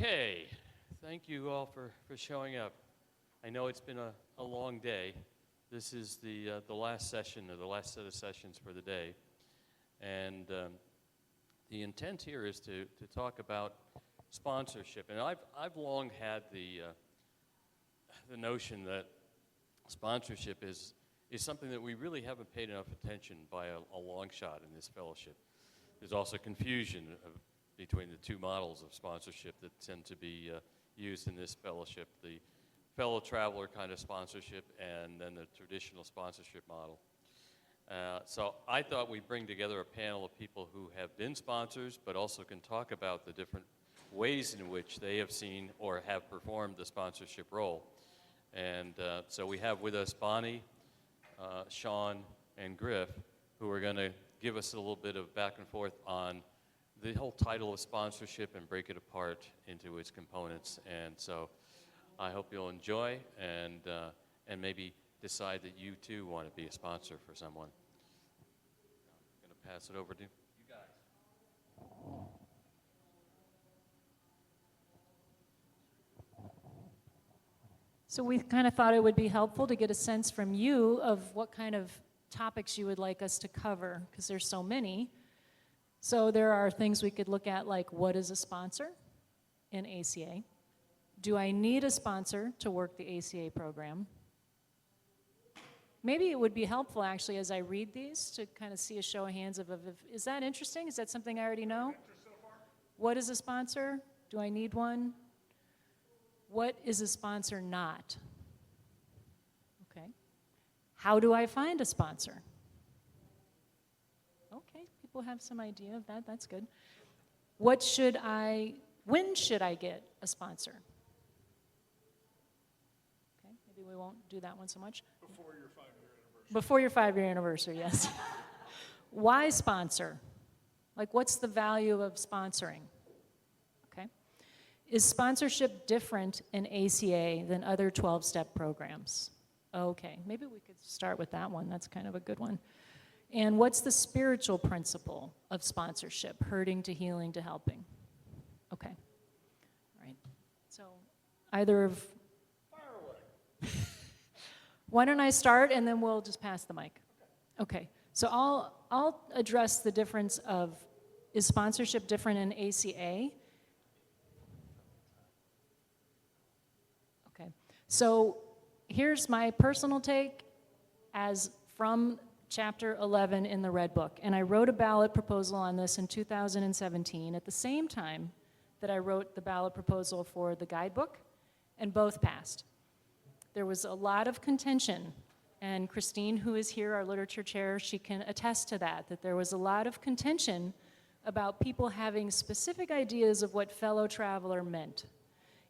Okay, thank you all for showing up. I know it's been a long day. This is the last session, or the last set of sessions for the day. And the intent here is to talk about sponsorship. And I've long had the notion that sponsorship is something that we really haven't paid enough attention by a long shot in this fellowship. There's also confusion between the two models of sponsorship that tend to be used in this fellowship, the fellow traveler kind of sponsorship and then the traditional sponsorship model. So I thought we'd bring together a panel of people who have been sponsors but also can talk about the different ways in which they have seen or have performed the sponsorship role. And so we have with us Bonnie, Sean, and Grif, who are going to give us a little bit of back and forth on the whole title of sponsorship and break it apart into its components. And so I hope you'll enjoy and maybe decide that you too want to be a sponsor for someone. I'm going to pass it over to you guys. So we kind of thought it would be helpful to get a sense from you of what kind of topics you would like us to cover, because there's so many. So there are things we could look at, like what is a sponsor in ACA? Do I need a sponsor to work the ACA program? Maybe it would be helpful, actually, as I read these, to kind of see a show of hands of is that interesting? Is that something I already know? What is a sponsor? Do I need one? What is a sponsor not? Okay. How do I find a sponsor? Okay, people have some idea of that. That's good. When should I get a sponsor? Okay, maybe we won't do that one so much. Before your 5-year anniversary. Before your 5-year anniversary, yes. Why sponsor? Like, what's the value of sponsoring? Okay. Is sponsorship different in ACA than other 12-step programs? Okay, maybe we could start with that one. That's kind of a good one. And what's the spiritual principle of sponsorship, hurting to healing to helping? Okay. All right. So either of... Fire away. Why don't I start, and then we'll just pass the mic. Okay. So I'll address the difference of, is sponsorship different in ACA? Okay. So here's my personal take as from Chapter 11 in the Red Book. And I wrote a ballot proposal on this in 2017 at the same time that I wrote the ballot proposal for the guidebook, and both passed. There was a lot of contention, and Christine, who is here, our literature chair, she can attest to that there was a lot of contention about people having specific ideas of what fellow traveler meant.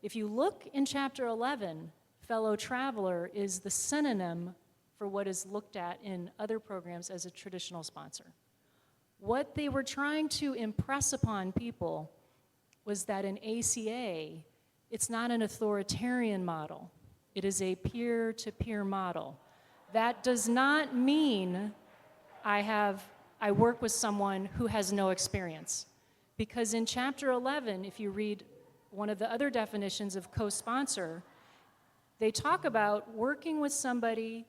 If you look in Chapter 11, fellow traveler is the synonym for what is looked at in other programs as a traditional sponsor. What they were trying to impress upon people was that in ACA, it's not an authoritarian model. It is a peer-to-peer model. That does not mean I work with someone who has no experience. Because in Chapter 11, if you read one of the other definitions of co-sponsor, they talk about working with somebody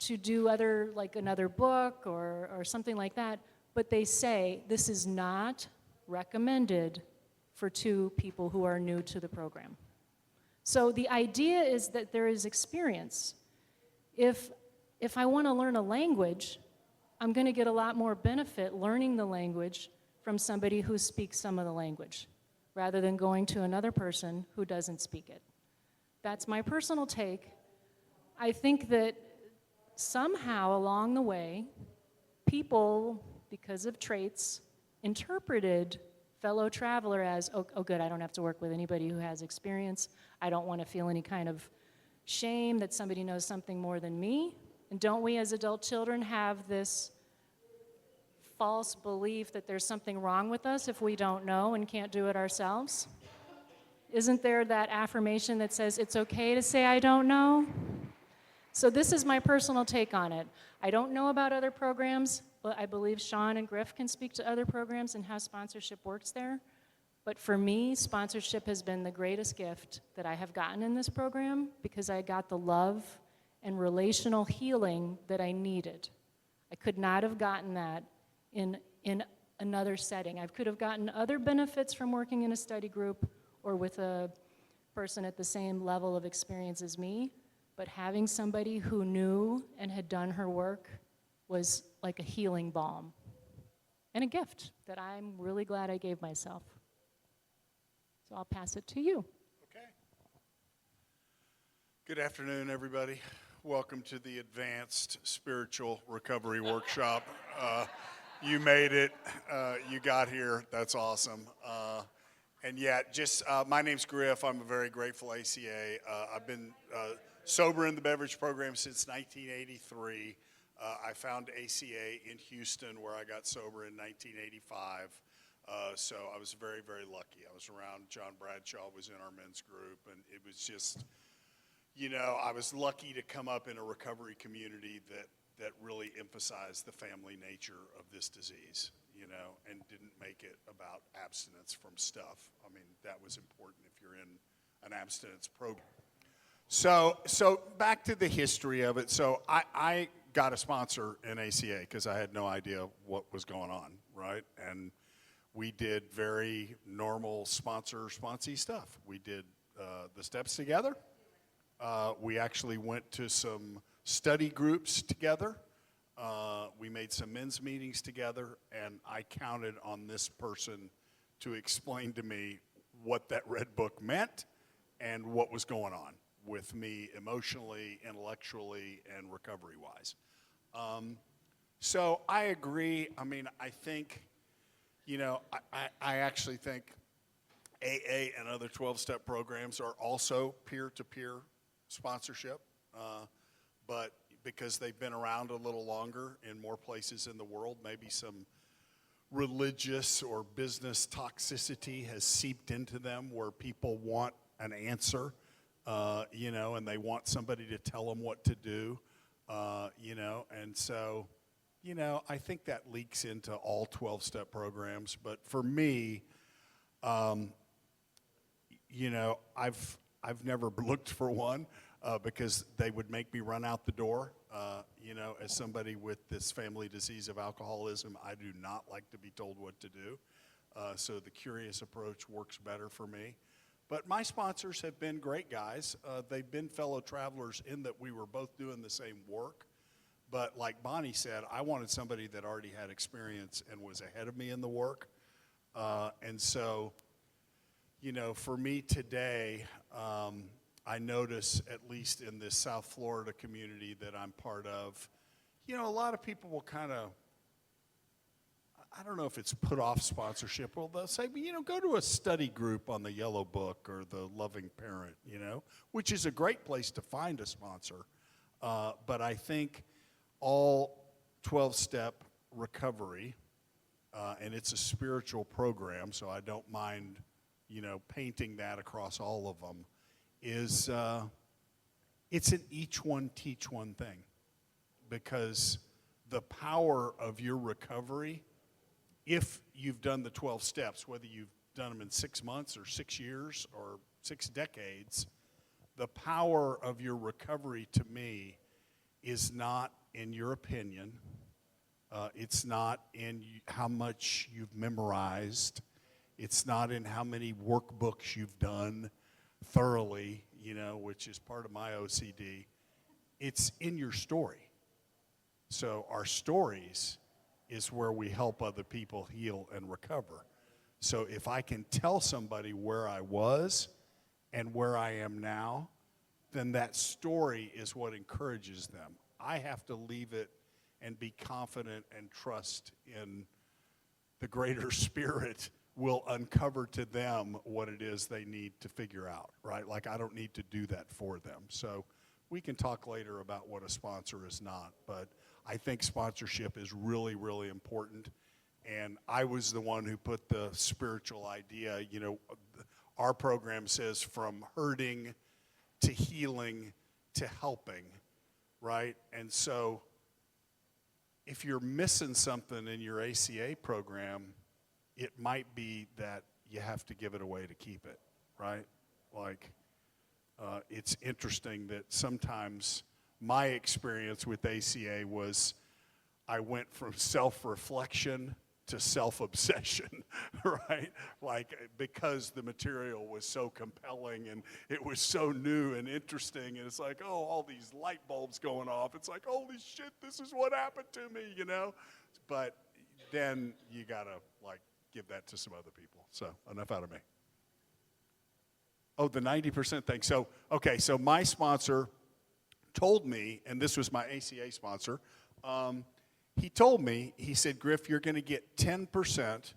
to do another book or something like that, but they say this is not recommended for two people who are new to the program. So the idea is that there is experience. If I want to learn a language, I'm going to get a lot more benefit learning the language from somebody who speaks some of the language, rather than going to another person who doesn't speak it. That's my personal take. I think that somehow along the way, people, because of traits, interpreted fellow traveler as, oh good, I don't have to work with anybody who has experience. I don't want to feel any kind of shame that somebody knows something more than me. And don't we as adult children have this false belief that there's something wrong with us if we don't know and can't do it ourselves? Isn't there that affirmation that says it's okay to say I don't know? So this is my personal take on it. I don't know about other programs, but I believe Sean and Grif can speak to other programs and how sponsorship works there. But for me, sponsorship has been the greatest gift that I have gotten in this program because I got the love and relational healing that I needed. I could not have gotten that in another setting. I could have gotten other benefits from working in a study group or with a person at the same level of experience as me, but having somebody who knew and had done her work was like a healing balm and a gift that I'm really glad I gave myself. So I'll pass it to you. Okay. Good afternoon, everybody. Welcome to the Advanced Spiritual Recovery Workshop. You made it. You got here. That's awesome. And yet, my name's Grif. I'm a very grateful ACA. I've been sober in the beverage program since 1983. I found ACA in Houston, where I got sober in 1985. So I was very, very lucky. I was around John Bradshaw was in our men's group, and it was just, I was lucky to come up in a recovery community that really emphasized the family nature of this disease, and didn't make it about abstinence from stuff. I mean, that was important if you're in an abstinence program. So back to the history of it. So I got a sponsor in ACA because I had no idea what was going on, right? And we did very normal sponsee stuff. We did the steps together. We actually went to some study groups together. We made some men's meetings together, and I counted on this person to explain to me what that red book meant and what was going on with me emotionally, intellectually, and recovery-wise. So I agree. I mean, I think, I actually think AA and other 12-step programs are also peer-to-peer sponsorship, but because they've been around a little longer in more places in the world, maybe some religious or business toxicity has seeped into them where people want an answer, and they want somebody to tell them what to do, and so, I think that leaks into all 12-step programs. But for me, I've never looked for one because they would make me run out the door. As somebody with this family disease of alcoholism, I do not like to be told what to do. So the curious approach works better for me. But my sponsors have been great guys. They've been fellow travelers in that we were both doing the same work. But like Bonnie said, I wanted somebody that already had experience and was ahead of me in the work. And so, for me today, I notice, at least in this South Florida community that I'm part of, a lot of people will kind of, I don't know if it's put off sponsorship. Well, they'll say, go to a study group on the Yellow Book or the Loving Parent, which is a great place to find a sponsor. But I think all 12-step recovery, and it's a spiritual program, so I don't mind, painting that across all of them, is it's an each one teach one thing, because the power of your recovery, if you've done the 12 steps, whether you've done them in 6 months or 6 years or 6 decades, the power of your recovery to me is not in your opinion. It's not in how much you've memorized. It's not in how many workbooks you've done thoroughly, which is part of my OCD. It's in your story. So our stories is where we help other people heal and recover. So if I can tell somebody where I was and where I am now, then that story is what encourages them. I have to leave it and be confident and trust in the greater spirit will uncover to them what it is they need to figure out, right? Like, I don't need to do that for them. So we can talk later about what a sponsor is not, but I think sponsorship is really, really important. And I was the one who put the spiritual idea, our program says from hurting to healing to helping, right? And so if you're missing something in your ACA program, it might be that you have to give it away to keep it, right? Like, it's interesting that sometimes my experience with ACA was I went from self-reflection to self-obsession, right? Like, because the material was so compelling and it was so new and interesting, and it's like, oh, all these light bulbs going off. It's like, holy shit, this is what happened to me, you know? But then you gotta, like, give that to some other people. So, enough out of me. Oh, the 90% thing. So, okay, so my sponsor told me, and this was my ACA sponsor, he told me, he said, Grif, you're going to get 10%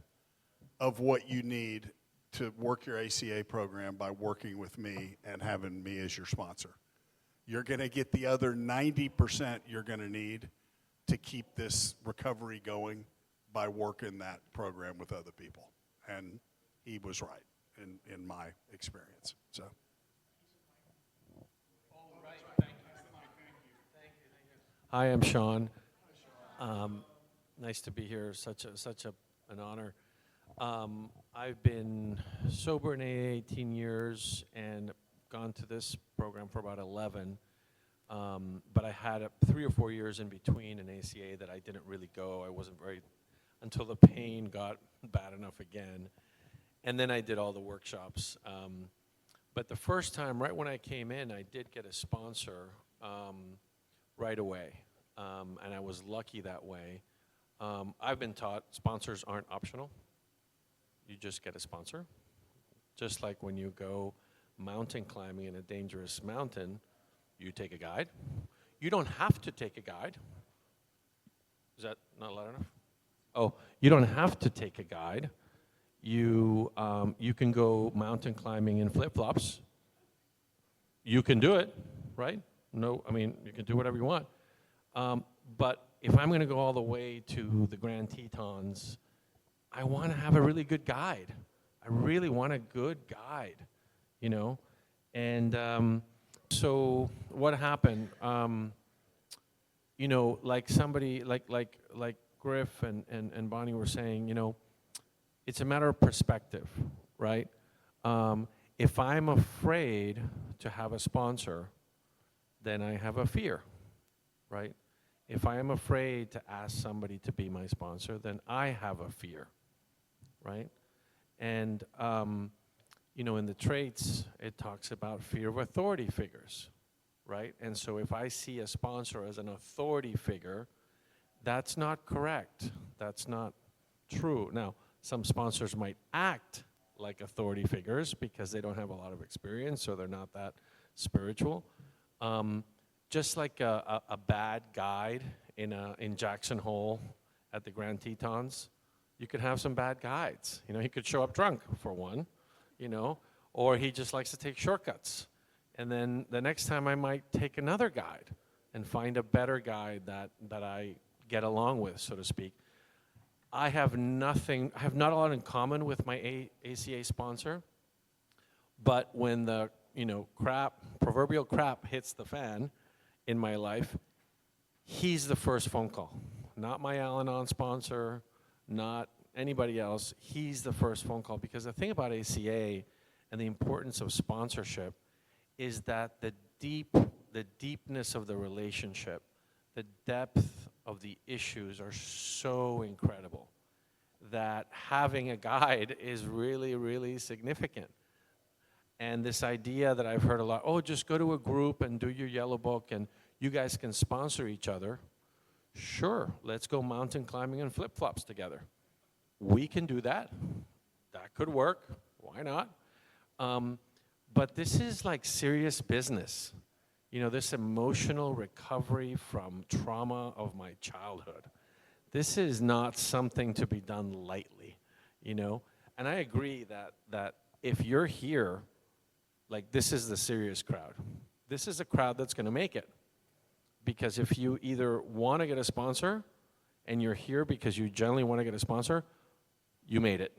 of what you need to work your ACA program by working with me and having me as your sponsor. You're going to get the other 90% you're going to need to keep this recovery going by working that program with other people. And he was right in my experience. So. Hi, I'm Sean. Nice to be here. Such an honor. I've been sober in AA 18 years and gone to this program for about 11. But I had 3 or 4 years in between in ACA that I didn't really go. I wasn't until the pain got bad enough again. And then I did all the workshops. But the first time, right when I came in, I did get a sponsor right away. And I was lucky that way. I've been taught sponsors aren't optional. You just get a sponsor. Just like when you go mountain climbing in a dangerous mountain, you take a guide. You don't have to take a guide. Is that not loud enough? Oh, you don't have to take a guide. You can go mountain climbing in flip-flops. You can do it, right? No, I mean, you can do whatever you want. But if I'm going to go all the way to the Grand Tetons, I want to have a really good guide. I really want a good guide, you know? And so what happened? You know, like somebody, like Grif and Bonnie were saying, you know, it's a matter of perspective, right? If I'm afraid to have a sponsor, then I have a fear, right? If I am afraid to ask somebody to be my sponsor, then I have a fear, right? And, you know, in the traits, it talks about fear of authority figures, right? And so if I see a sponsor as an authority figure, that's not correct. That's not true. Now, some sponsors might act like authority figures because they don't have a lot of experience, so they're not that spiritual. Just like a bad guide in Jackson Hole at the Grand Tetons, you could have some bad guides. You know, he could show up drunk, for one, you know, or he just likes to take shortcuts. And then the next time I might take another guide and find a better guide that I get along with, so to speak. I have not a lot in common with my ACA sponsor, but when the, you know, proverbial crap hits the fan in my life, he's the first phone call. Not my Al-Anon sponsor, not anybody else. He's the first phone call, because the thing about ACA and the importance of sponsorship is that the deepness of the relationship, the depth of the issues are so incredible that having a guide is really, really significant. And this idea that I've heard a lot, oh, just go to a group and do your yellow book and you guys can sponsor each other. Sure, let's go mountain climbing in flip-flops together. We can do that. That could work. Why not? But this is like serious business. You know, this emotional recovery from trauma of my childhood. This is not something to be done lightly, you know? And I agree that if you're here, like, this is the serious crowd. This is a crowd that's going to make it. Because if you either want to get a sponsor and you're here because you generally want to get a sponsor, you made it,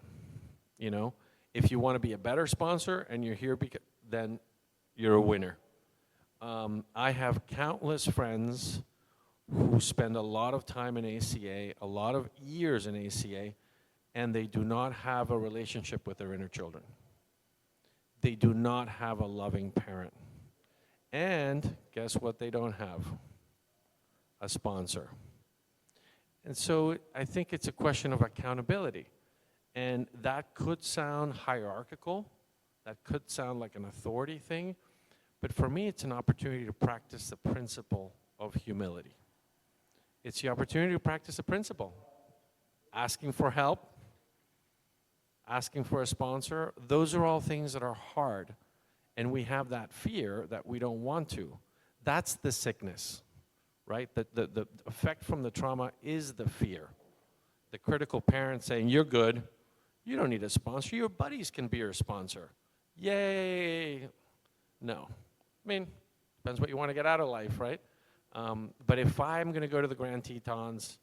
you know? If you want to be a better sponsor and you're here then you're a winner. I have countless friends who spend a lot of time in ACA, a lot of years in ACA, and they do not have a relationship with their inner children. They do not have a loving parent. And guess what they don't have? A sponsor. And so I think it's a question of accountability. And that could sound hierarchical. That could sound like an authority thing. But for me, it's an opportunity to practice the principle of humility. It's the opportunity to practice a principle. Asking for help, asking for a sponsor, those are all things that are hard. And we have that fear that we don't want to. That's the sickness, right? The effect from the trauma is the fear. The critical parent saying, you're good, you don't need a sponsor, your buddies can be your sponsor. Yay! No. I mean, depends what you want to get out of life, right? But if I'm going to go to the Grand Tetons,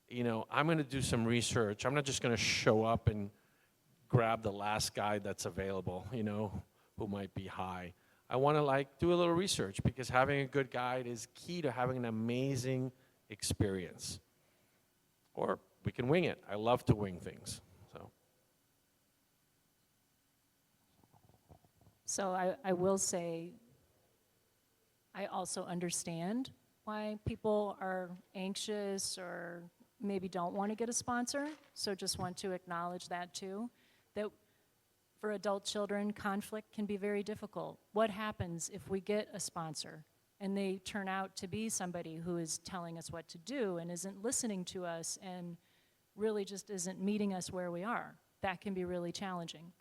you know, I'm going to do some research. I'm not just going to show up and grab the last guy that's available, you know, who might be high. I want to like do a little research because having a good guide is key to having an amazing experience. Or we can wing it. I love to wing things. So I will say, I also understand why people are anxious or maybe don't want to get a sponsor. So just want to acknowledge that too. That for adult children, conflict can be very difficult. What happens if we get a sponsor and they turn out to be somebody who is telling us what to do and isn't listening to us and really just isn't meeting us where we are? That can be really challenging.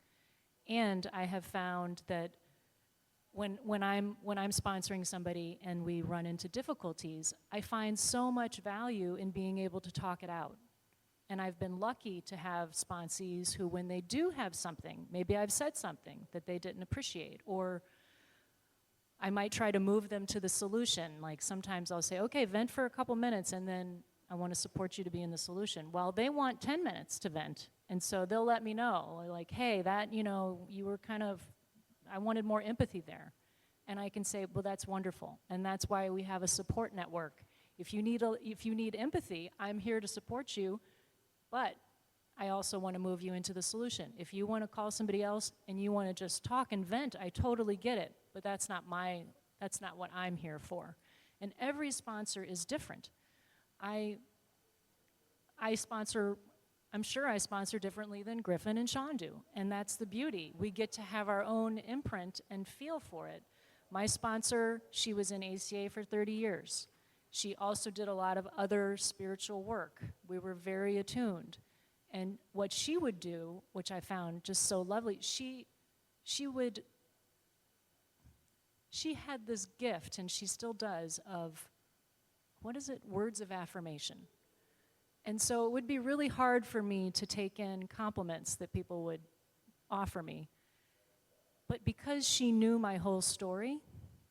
And I have found that when I'm sponsoring somebody and we run into difficulties, I find so much value in being able to talk it out. And I've been lucky to have sponsees who, when they do have something, maybe I've said something that they didn't appreciate, or I might try to move them to the solution. Like sometimes I'll say, okay, vent for a couple minutes, and then I want to support you to be in the solution. Well, they want 10 minutes to vent. And so they'll let me know, like, hey, that, you know, you were kind of, I wanted more empathy there. And I can say, well, that's wonderful. And that's why we have a support network. If you need empathy, I'm here to support you, but I also want to move you into the solution. If you want to call somebody else and you want to just talk and vent, I totally get it, but that's not what I'm here for. And every sponsor is different. I'm sure I sponsor differently than Griffin and Sean do, and that's the beauty. We get to have our own imprint and feel for it. My sponsor, she was in ACA for 30 years. She also did a lot of other spiritual work. We were very attuned. And what she would do, which I found just so lovely, she had this gift, and she still does, of, what is it, words of affirmation. And so it would be really hard for me to take in compliments that people would offer me. But because she knew my whole story,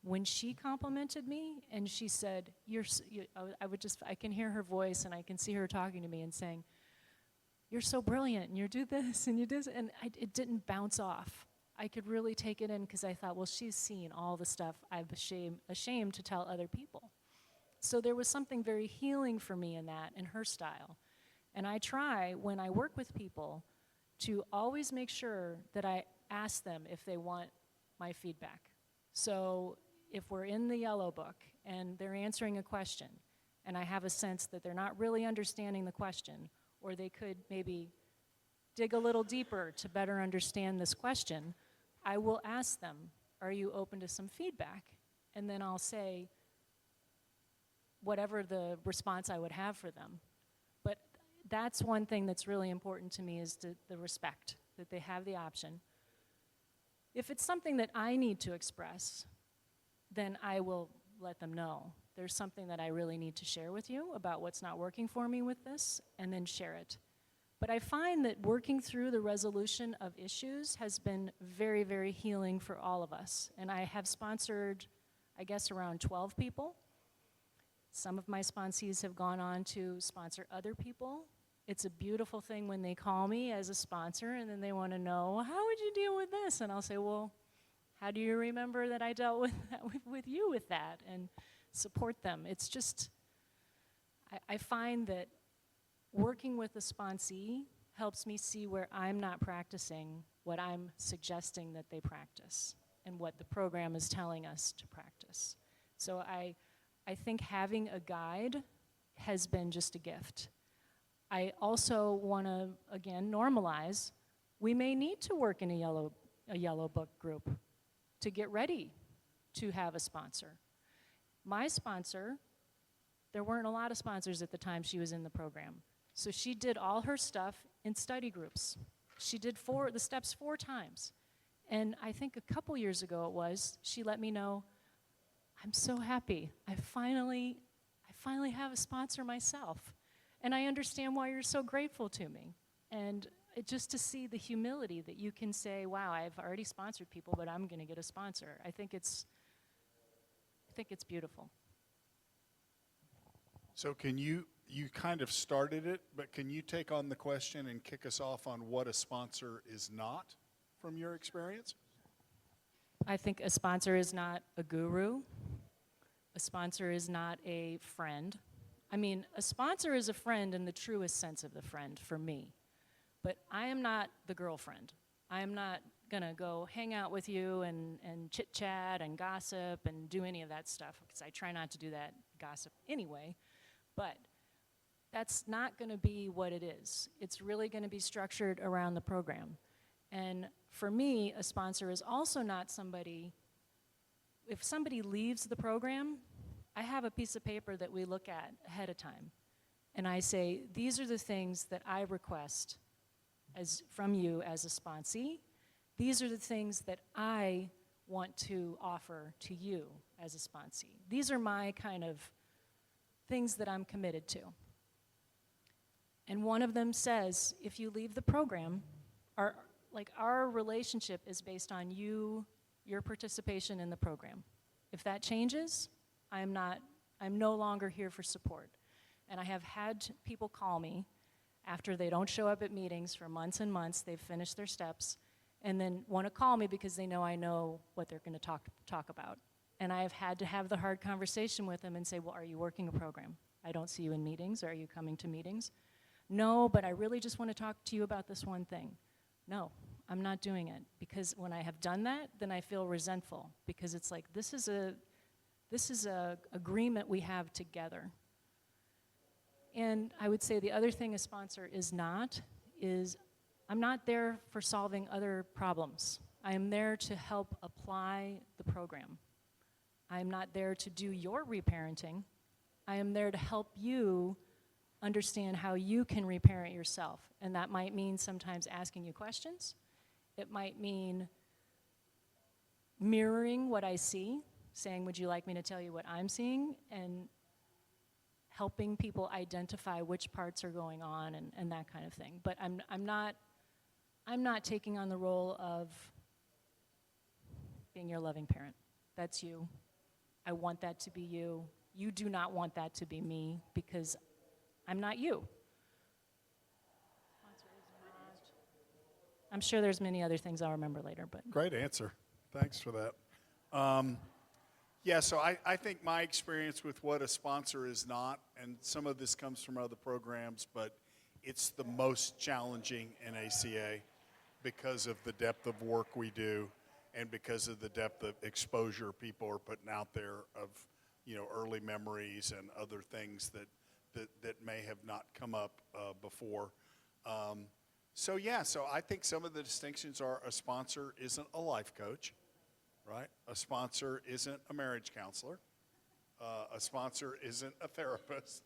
when she complimented me and she said, I can hear her voice and I can see her talking to me and saying, you're so brilliant and you do this and you do this, and it didn't bounce off. I could really take it in because I thought, well, she's seen all the stuff I'm ashamed to tell other people. So there was something very healing for me in that, in her style. And I try, when I work with people, to always make sure that I ask them if they want my feedback. So if we're in the yellow book and they're answering a question, and I have a sense that they're not really understanding the question, or they could maybe dig a little deeper to better understand this question, I will ask them, are you open to some feedback? And then I'll say, whatever the response I would have for them. But that's one thing that's really important to me, is the respect, that they have the option. If it's something that I need to express, then I will let them know. There's something that I really need to share with you about what's not working for me with this, and then share it. But I find that working through the resolution of issues has been very, very healing for all of us. And I have sponsored, I guess, around 12 people. Some of my sponsees have gone on to sponsor other people. It's a beautiful thing when they call me as a sponsor and then they want to know, well, how would you deal with this? And I'll say, well, how do you remember that I dealt with that, with you with that? And support them. It's just, I find that working with a sponsee helps me see where I'm not practicing what I'm suggesting that they practice and what the program is telling us to practice. So I think having a guide has been just a gift. I also want to, again, normalize, we may need to work in a yellow book group to get ready to have a sponsor. My sponsor, there weren't a lot of sponsors at the time she was in the program. So she did all her stuff in study groups. She did the steps 4 times. And I think a couple years ago it was, she let me know, I'm so happy. I finally have a sponsor myself. And I understand why you're so grateful to me. And just to see the humility that you can say, wow, I've already sponsored people, but I'm going to get a sponsor. I think it's beautiful. So can you kind of started it, but can you take on the question and kick us off on what a sponsor is not from your experience? I think a sponsor is not a guru. A sponsor is not a friend. I mean, a sponsor is a friend in the truest sense of the friend for me. But I am not the girlfriend. I am not going to go hang out with you and chit-chat and gossip and do any of that stuff, because I try not to do that gossip anyway. But that's not going to be what it is. It's really going to be structured around the program. And for me, a sponsor is also not somebody, if somebody leaves the program, I have a piece of paper that we look at ahead of time. And I say, these are the things that I request from you as a sponsee. These are the things that I want to offer to you as a sponsee. These are my kind of things that I'm committed to. And one of them says, if you leave the program, our relationship is based on your participation in the program. If that changes, I'm no longer here for support. And I have had people call me after they don't show up at meetings for months and months, they've finished their steps, and then want to call me because they know I know what they're going to talk about. And I have had to have the hard conversation with them and say, well, are you working a program? I don't see you in meetings. Are you coming to meetings? No, but I really just want to talk to you about this one thing. No, I'm not doing it, because when I have done that, then I feel resentful, because it's like, this is a agreement we have together. And I would say the other thing a sponsor is I'm not there for solving other problems. I am there to help apply the program. I am not there to do your reparenting. I am there to help you understand how you can reparent yourself. And that might mean sometimes asking you questions. It might mean mirroring what I see, saying, would you like me to tell you what I'm seeing? And helping people identify which parts are going on and that kind of thing. But I'm not taking on the role of being your loving parent. That's you. I want that to be you. You do not want that to be me, because I'm not you. I'm sure there's many other things I'll remember later, but. Great answer. Thanks for that. Yeah, so I think my experience with what a sponsor is not, and some of this comes from other programs, but it's the most challenging in ACA because of the depth of work we do and because of the depth of exposure people are putting out there of, early memories and other things that may have not come up before. So I think some of the distinctions are a sponsor isn't a life coach. Right? A sponsor isn't a marriage counselor. A sponsor isn't a therapist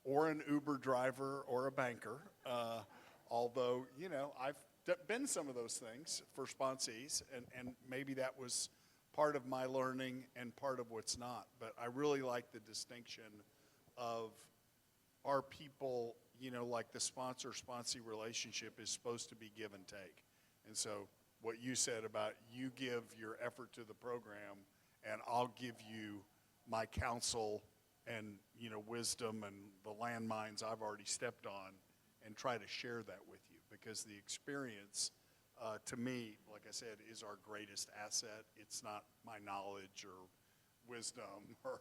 or an Uber driver or a banker. Although, I've been some of those things for sponsees, and maybe that was part of my learning and part of what's not. But I really like the distinction of our people, like the sponsor-sponsee relationship is supposed to be give and take. And so what you said about you give your effort to the program and I'll give you my counsel and wisdom and the landmines I've already stepped on and try to share that with you, because the experience to me, like I said, is our greatest asset. It's not my knowledge or wisdom or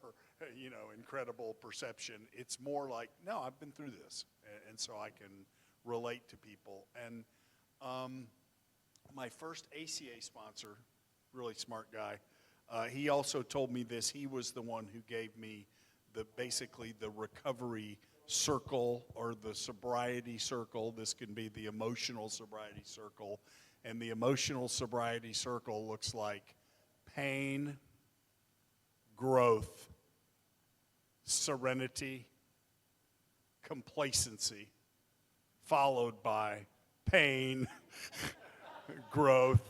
incredible perception. It's more like, no, I've been through this, and so I can relate to people. And my first ACA sponsor, really smart guy, he also told me this. He was the one who gave me basically the recovery circle or the sobriety circle. This can be the emotional sobriety circle. And the emotional sobriety circle looks like pain, growth, serenity, complacency, followed by pain, growth,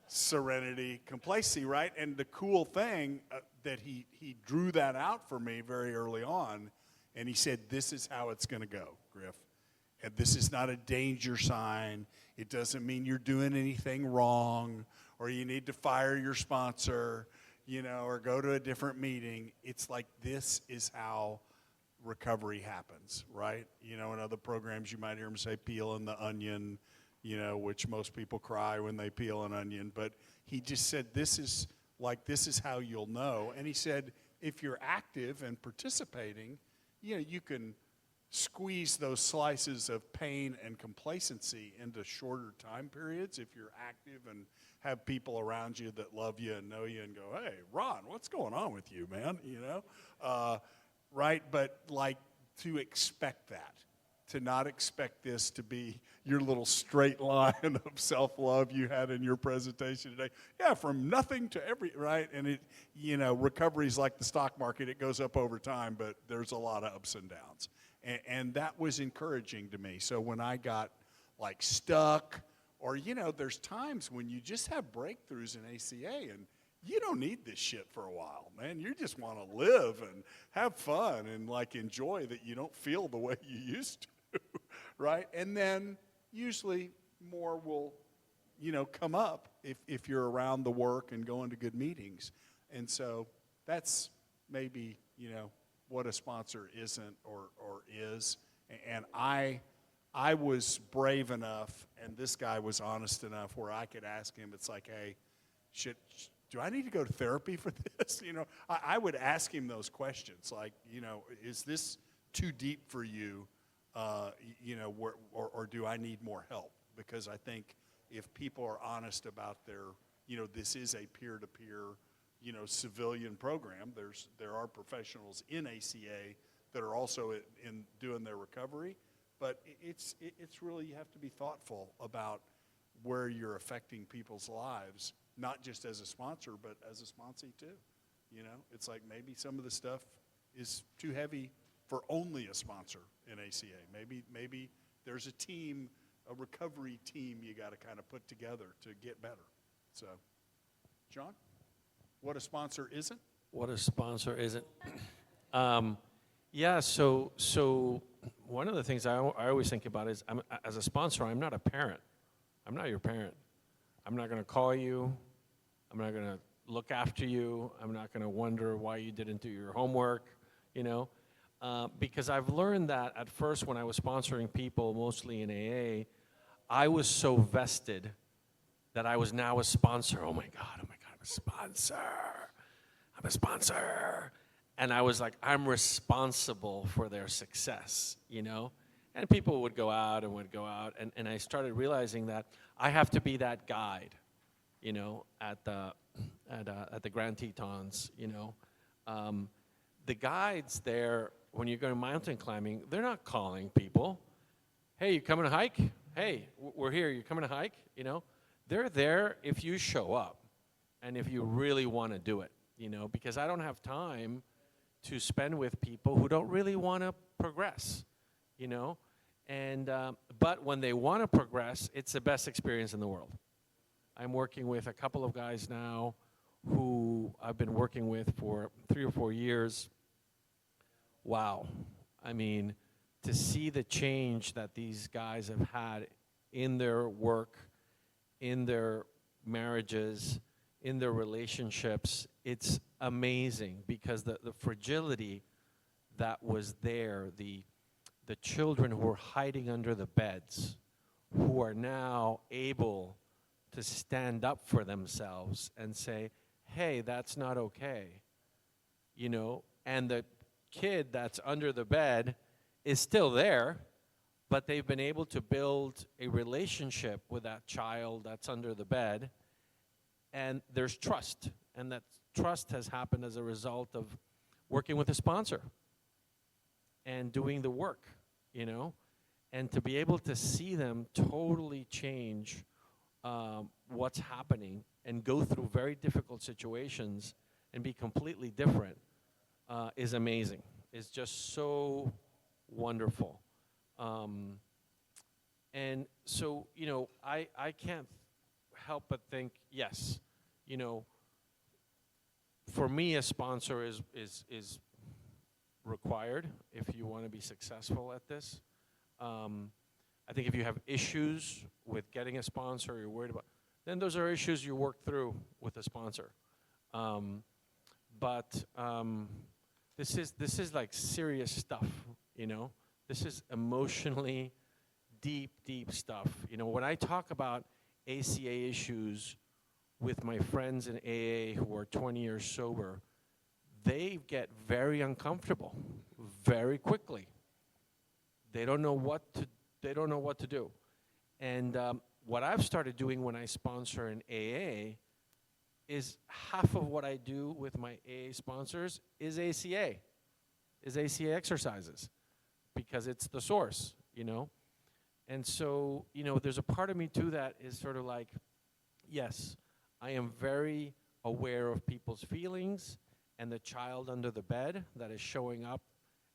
serenity, complacency, right? And the cool thing that he drew that out for me very early on, and he said, this is how it's going to go, Grif. And this is not a danger sign. It doesn't mean you're doing anything wrong or you need to fire your sponsor, or go to a different meeting. It's like this is how recovery happens, right? In other programs you might hear them say peeling the onion, which most people cry when they peel an onion. But he just said this is how you'll know. And he said if you're active and participating, you can squeeze those slices of pain and complacency into shorter time periods if you're active and have people around you that love you and know you and go, hey, Ron, what's going on with you, man? Right? But to expect that, to not expect this to be your little straight line of self-love you had in your presentation today. Yeah, from nothing to right? And recovery is like the stock market. It goes up over time, but there's a lot of ups and downs. And that was encouraging to me. So when I got stuck, or there's times when you just have breakthroughs in ACA and you don't need this shit for a while, man. You just want to live and have fun and enjoy that you don't feel the way you used to, right? And then usually more will, come up if you're around the work and going to good meetings. And so that's maybe, what a sponsor isn't or is. And I was brave enough, and this guy was honest enough where I could ask him, it's like, hey, do I need to go to therapy for this? I would ask him those questions, is this too deep for you, or do I need more help? Because I think if people are honest about this is a peer-to-peer, civilian program. There are professionals in ACA that are also in doing their recovery, but it's really, you have to be thoughtful about where you're affecting people's lives, not just as a sponsor, but as a sponsee too. It's like maybe some of the stuff is too heavy for only a sponsor in ACA. Maybe there's a team, a recovery team you got to kind of put together to get better. So, John? What a sponsor isn't? What a sponsor isn't. Yeah, so one of the things I always think about is, as a sponsor, I'm not a parent. I'm not your parent. I'm not going to call you. I'm not going to look after you. I'm not going to wonder why you didn't do your homework, because I've learned that at first when I was sponsoring people, mostly in AA, I was so vested that I was now a sponsor. Oh my God, I'm a sponsor. And I was like, I'm responsible for their success, And people would go out, and I started realizing that I have to be that guide, at the Grand Tetons, The guides there, when you're going mountain climbing, they're not calling people. Hey, you coming to hike? Hey, we're here. You coming to hike? They're there if you show up. And if you really want to do it, because I don't have time to spend with people who don't really want to progress, And but when they want to progress, it's the best experience in the world. I'm working with a couple of guys now who I've been working with for 3 or 4 years. Wow. I mean, to see the change that these guys have had in their work, in their marriages, in their relationships, it's amazing because the fragility that was there, the children who were hiding under the beds, who are now able to stand up for themselves and say, hey, that's not okay, and the kid that's under the bed is still there, but they've been able to build a relationship with that child that's under the bed, and there's trust, and that trust has happened as a result of working with a sponsor and doing the work, you know, and to be able to see them totally change what's happening and go through very difficult situations and be completely different is amazing. It's just so wonderful. And so, you know, I can't help but think, yes, you know, for me, a sponsor is required if you want to be successful at this. I think if you have issues with getting a sponsor, you're worried about, then those are issues you work through with a sponsor. But this is like serious stuff, you know. This is emotionally deep stuff. You know, when I talk about ACA issues with my friends in AA who are 20 years sober, they get very uncomfortable very quickly. They don't know what to do. And what I've started doing when I sponsor an AA is half of what I do with my AA sponsors is ACA exercises, because it's the source, you know. And so, you know, there's a part of me too that is sort of like, yes, I am very aware of people's feelings and the child under the bed that is showing up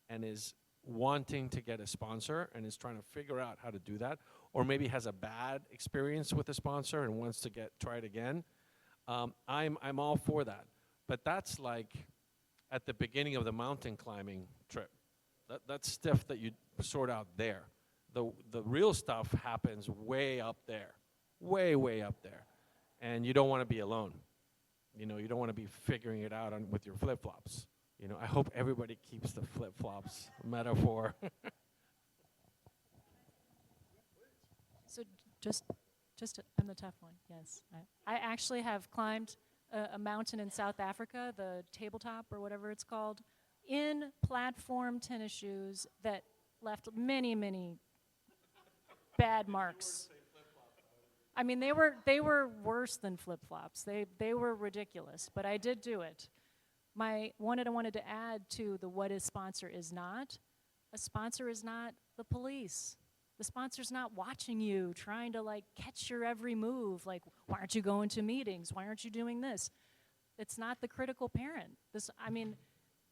and is wanting to get a sponsor and is trying to figure out how to do that, or maybe has a bad experience with a sponsor and wants to try it again. I'm all for that. But that's like at the beginning of the mountain climbing trip. That's stuff that you sort out there. The real stuff happens way up there, way up there. And you don't want to be alone. You know, you don't want to be figuring it out with your flip-flops. You know, I hope everybody keeps the flip-flops metaphor. So just I'm the tough one, yes. I actually have climbed a mountain in South Africa, the tabletop or whatever it's called, in platform tennis shoes that left many bad marks. I mean, they were worse than flip-flops. They were ridiculous, but I did do it. I wanted to add to the what a sponsor is not. A sponsor is not the police. The sponsor's not watching you, trying to like catch your every move. Like, why aren't you going to meetings? Why aren't you doing this? It's not the critical parent.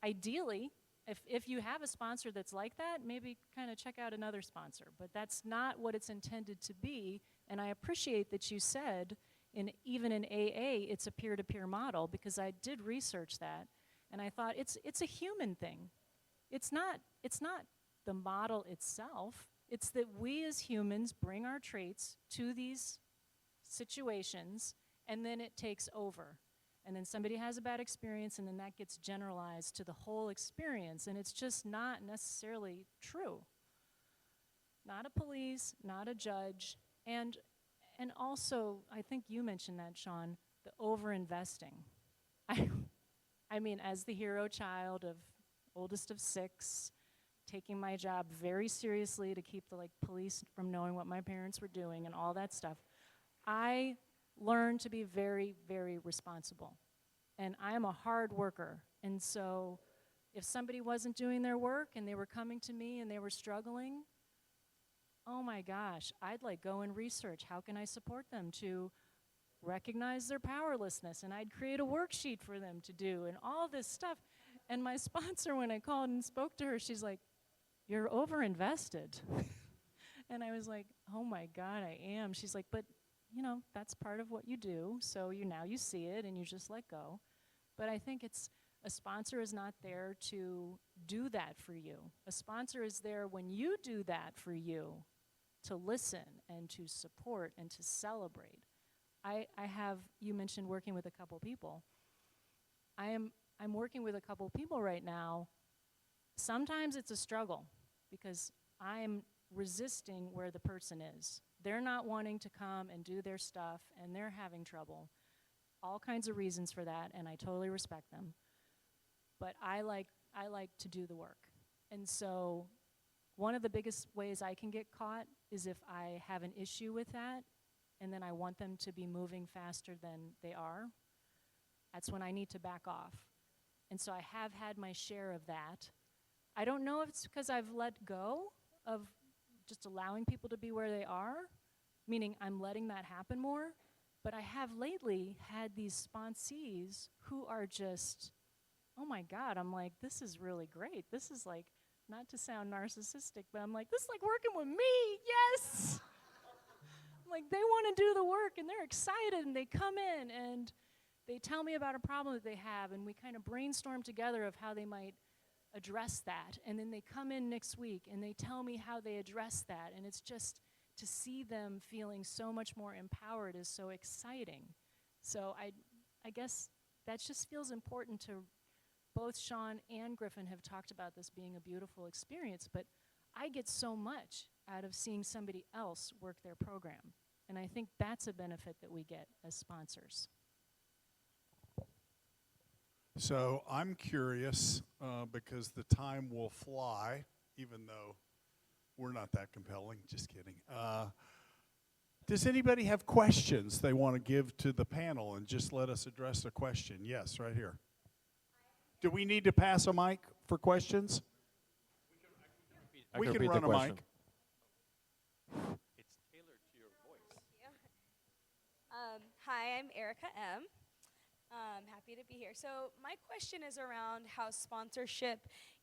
Ideally, if you have a sponsor that's like that, maybe kind of check out another sponsor. But that's not what it's intended to be. And I appreciate that you said, even in AA, it's a peer-to-peer model, because I did research that, and I thought it's a human thing. It's not the model itself. It's that we as humans bring our traits to these situations, and then it takes over. And then somebody has a bad experience, and then that gets generalized to the whole experience, and it's just not necessarily true. Not a police, not a judge, and also, I think you mentioned that, Sean, the over-investing. I mean, as the hero child of oldest of 6, taking my job very seriously to keep the police from knowing what my parents were doing and all that stuff, I learned to be very, very responsible. And I am a hard worker. And so if somebody wasn't doing their work and they were coming to me and they were struggling, oh my gosh, I'd go and research how can I support them to recognize their powerlessness, and I'd create a worksheet for them to do and all this stuff. And my sponsor, when I called and spoke to her, she's like, "You're over-invested." And I was like, oh my God, I am. She's like, but you know, that's part of what you do, so now you see it and you just let go. But I think a sponsor is not there to do that for you. A sponsor is there when you do that for you, to listen and to support and to celebrate. You mentioned working with a couple people. I'm working with a couple people right now. Sometimes it's a struggle because I'm resisting where the person is. They're not wanting to come and do their stuff, and they're having trouble. All kinds of reasons for that, and I totally respect them. But I like to do the work. And so One of the biggest ways I can get caught is if I have an issue with that, and then I want them to be moving faster than they are. That's when I need to back off. And so I have had my share of that. I don't know if it's because I've let go of just allowing people to be where they are, meaning I'm letting that happen more, but I have lately had these sponsees who are just, oh my God, I'm like, this is really great. This is like, not to sound narcissistic, but I'm like, this is like working with me, yes! Like, they want to do the work, and they're excited, and they come in, and they tell me about a problem that they have, and we kind of brainstorm together of how they might address that. And then they come in next week, and they tell me how they address that. And it's just to see them feeling so much more empowered is so exciting. So I guess that just feels important to both Sean and Griffin have talked about this being a beautiful experience, but I get so much out of seeing somebody else work their program. And I think that's a benefit that we get as sponsors. So I'm curious, because the time will fly, even though we're not that compelling, just kidding. Does anybody have questions they want to give to the panel, and just let us address a question? Yes, right here. Do we need to pass a mic for questions? We can run a mic. It's tailored to your voice. Hi, I'm Erica M. Happy to be here. So my question is around how sponsorship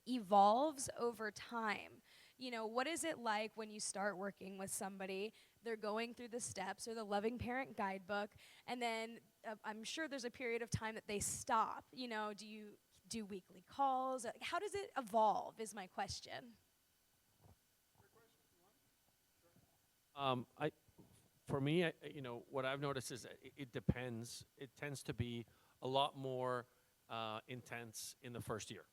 evolves over time. You know, what is it like when you start working with somebody, they're going through the steps or the Loving Parent Guidebook, and then I'm sure there's a period of time that they stop. You know, do you do weekly calls? How does it evolve is my question. For me, what I've noticed is that it depends. It tends to be a lot more intense in the first year.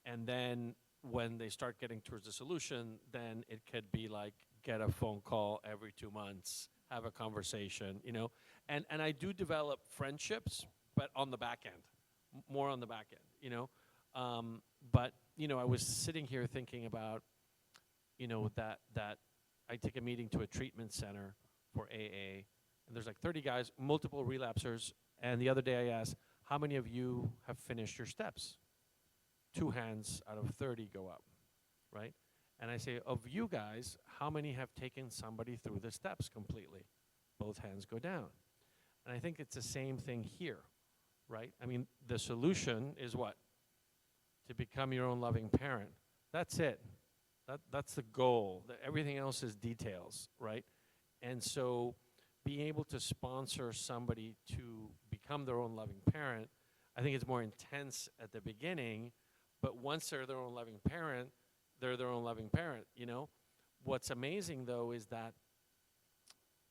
And then when they start getting towards the solution, then it could be like get a phone call every 2 months, have a conversation, And I do develop friendships, but on the back end, more on the back end, But, I was sitting here thinking about, that I take a meeting to a treatment center for AA, and there's like 30 guys, multiple relapsers, and the other day I asked, how many of you have finished your steps? 2 hands out of 30 go up, right? And I say, of you guys, how many have taken somebody through the steps completely? Both hands go down. And I think it's the same thing here, right? I mean, the solution is what? To become your own loving parent. That's it. That's the goal. Everything else is details, right? And so being able to sponsor somebody to become their own loving parent, I think it's more intense at the beginning, but once they're their own loving parent, they're their own loving parent, What's amazing, though, is that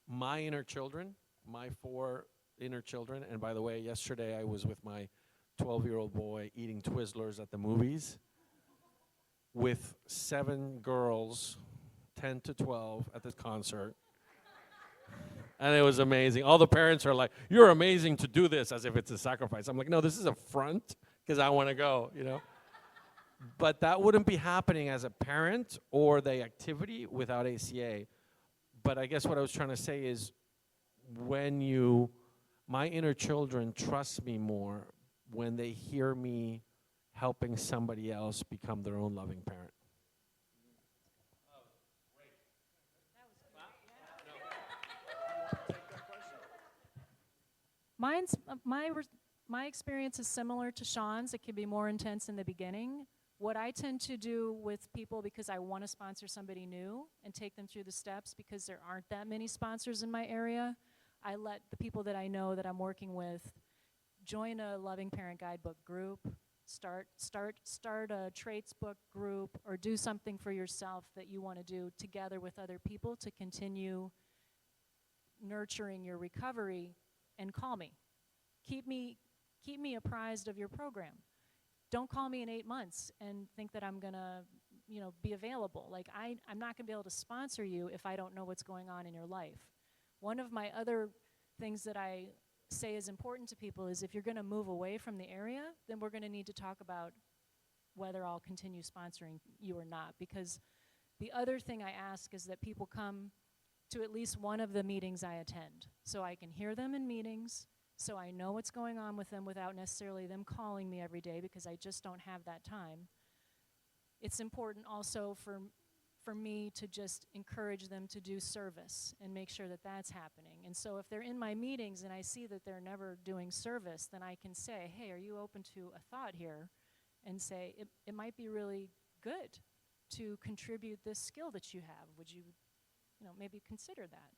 my inner children, my 4 inner children, and by the way, yesterday I was with my 12-year-old boy eating Twizzlers at the movies with 7 girls, 10 to 12, at this concert. And it was amazing. All the parents are like, you're amazing to do this, as if it's a sacrifice. I'm like, no, this is a front, because I want to go, But that wouldn't be happening as a parent or the activity without ACA. But I guess what I was trying to say is my inner children trust me more when they hear me helping somebody else become their own loving parent. My experience is similar to Sean's. It can be more intense in the beginning. What I tend to do with people, because I want to sponsor somebody new and take them through the steps, because there aren't that many sponsors in my area, I let the people that I know that I'm working with join a Loving Parent Guidebook group, start a traits book group, or do something for yourself that you want to do together with other people to continue nurturing your recovery, and call me. Keep me apprised of your program. Don't call me in 8 months and think that I'm gonna, be available. Like, I'm not gonna be able to sponsor you if I don't know what's going on in your life. One of my other things that I say is important to people is if you're gonna move away from the area, then we're gonna need to talk about whether I'll continue sponsoring you or not, because The other thing I ask is that people come to at least one of the meetings I attend, so I can hear them in meetings, so I know what's going on with them without necessarily them calling me every day, because I just don't have that time. It's important also for me to just encourage them to do service and make sure that that's happening. And so if they're in my meetings and I see that they're never doing service, then I can say, hey, are you open to a thought here? And say, it might be really good to contribute this skill that you have. Would you, maybe consider that?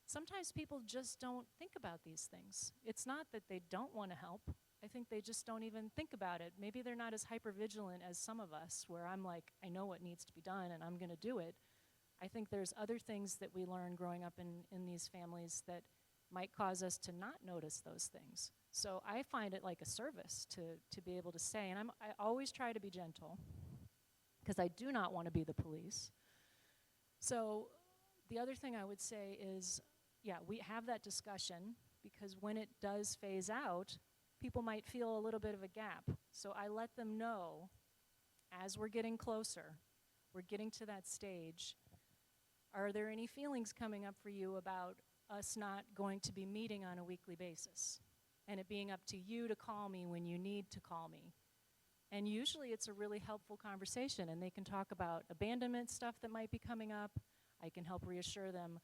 Sometimes people just don't think about these things. It's not that they don't want to help. I think they just don't even think about it. Maybe they're not as hypervigilant as some of us, where I'm like, I know what needs to be done and I'm going to do it. I think there's other things that we learn growing up in these families that might cause us to not notice those things. So I find it like a service to be able to say, and I always try to be gentle, because I do not want to be the police. So the other thing I would say is, yeah, we have that discussion, because when it does phase out, people might feel a little bit of a gap. So I let them know, as we're getting closer, we're getting to that stage, are there any feelings coming up for you about us not going to be meeting on a weekly basis? And it being up to you to call me when you need to call me. And usually it's a really helpful conversation, and they can talk about abandonment stuff that might be coming up. I can help reassure them,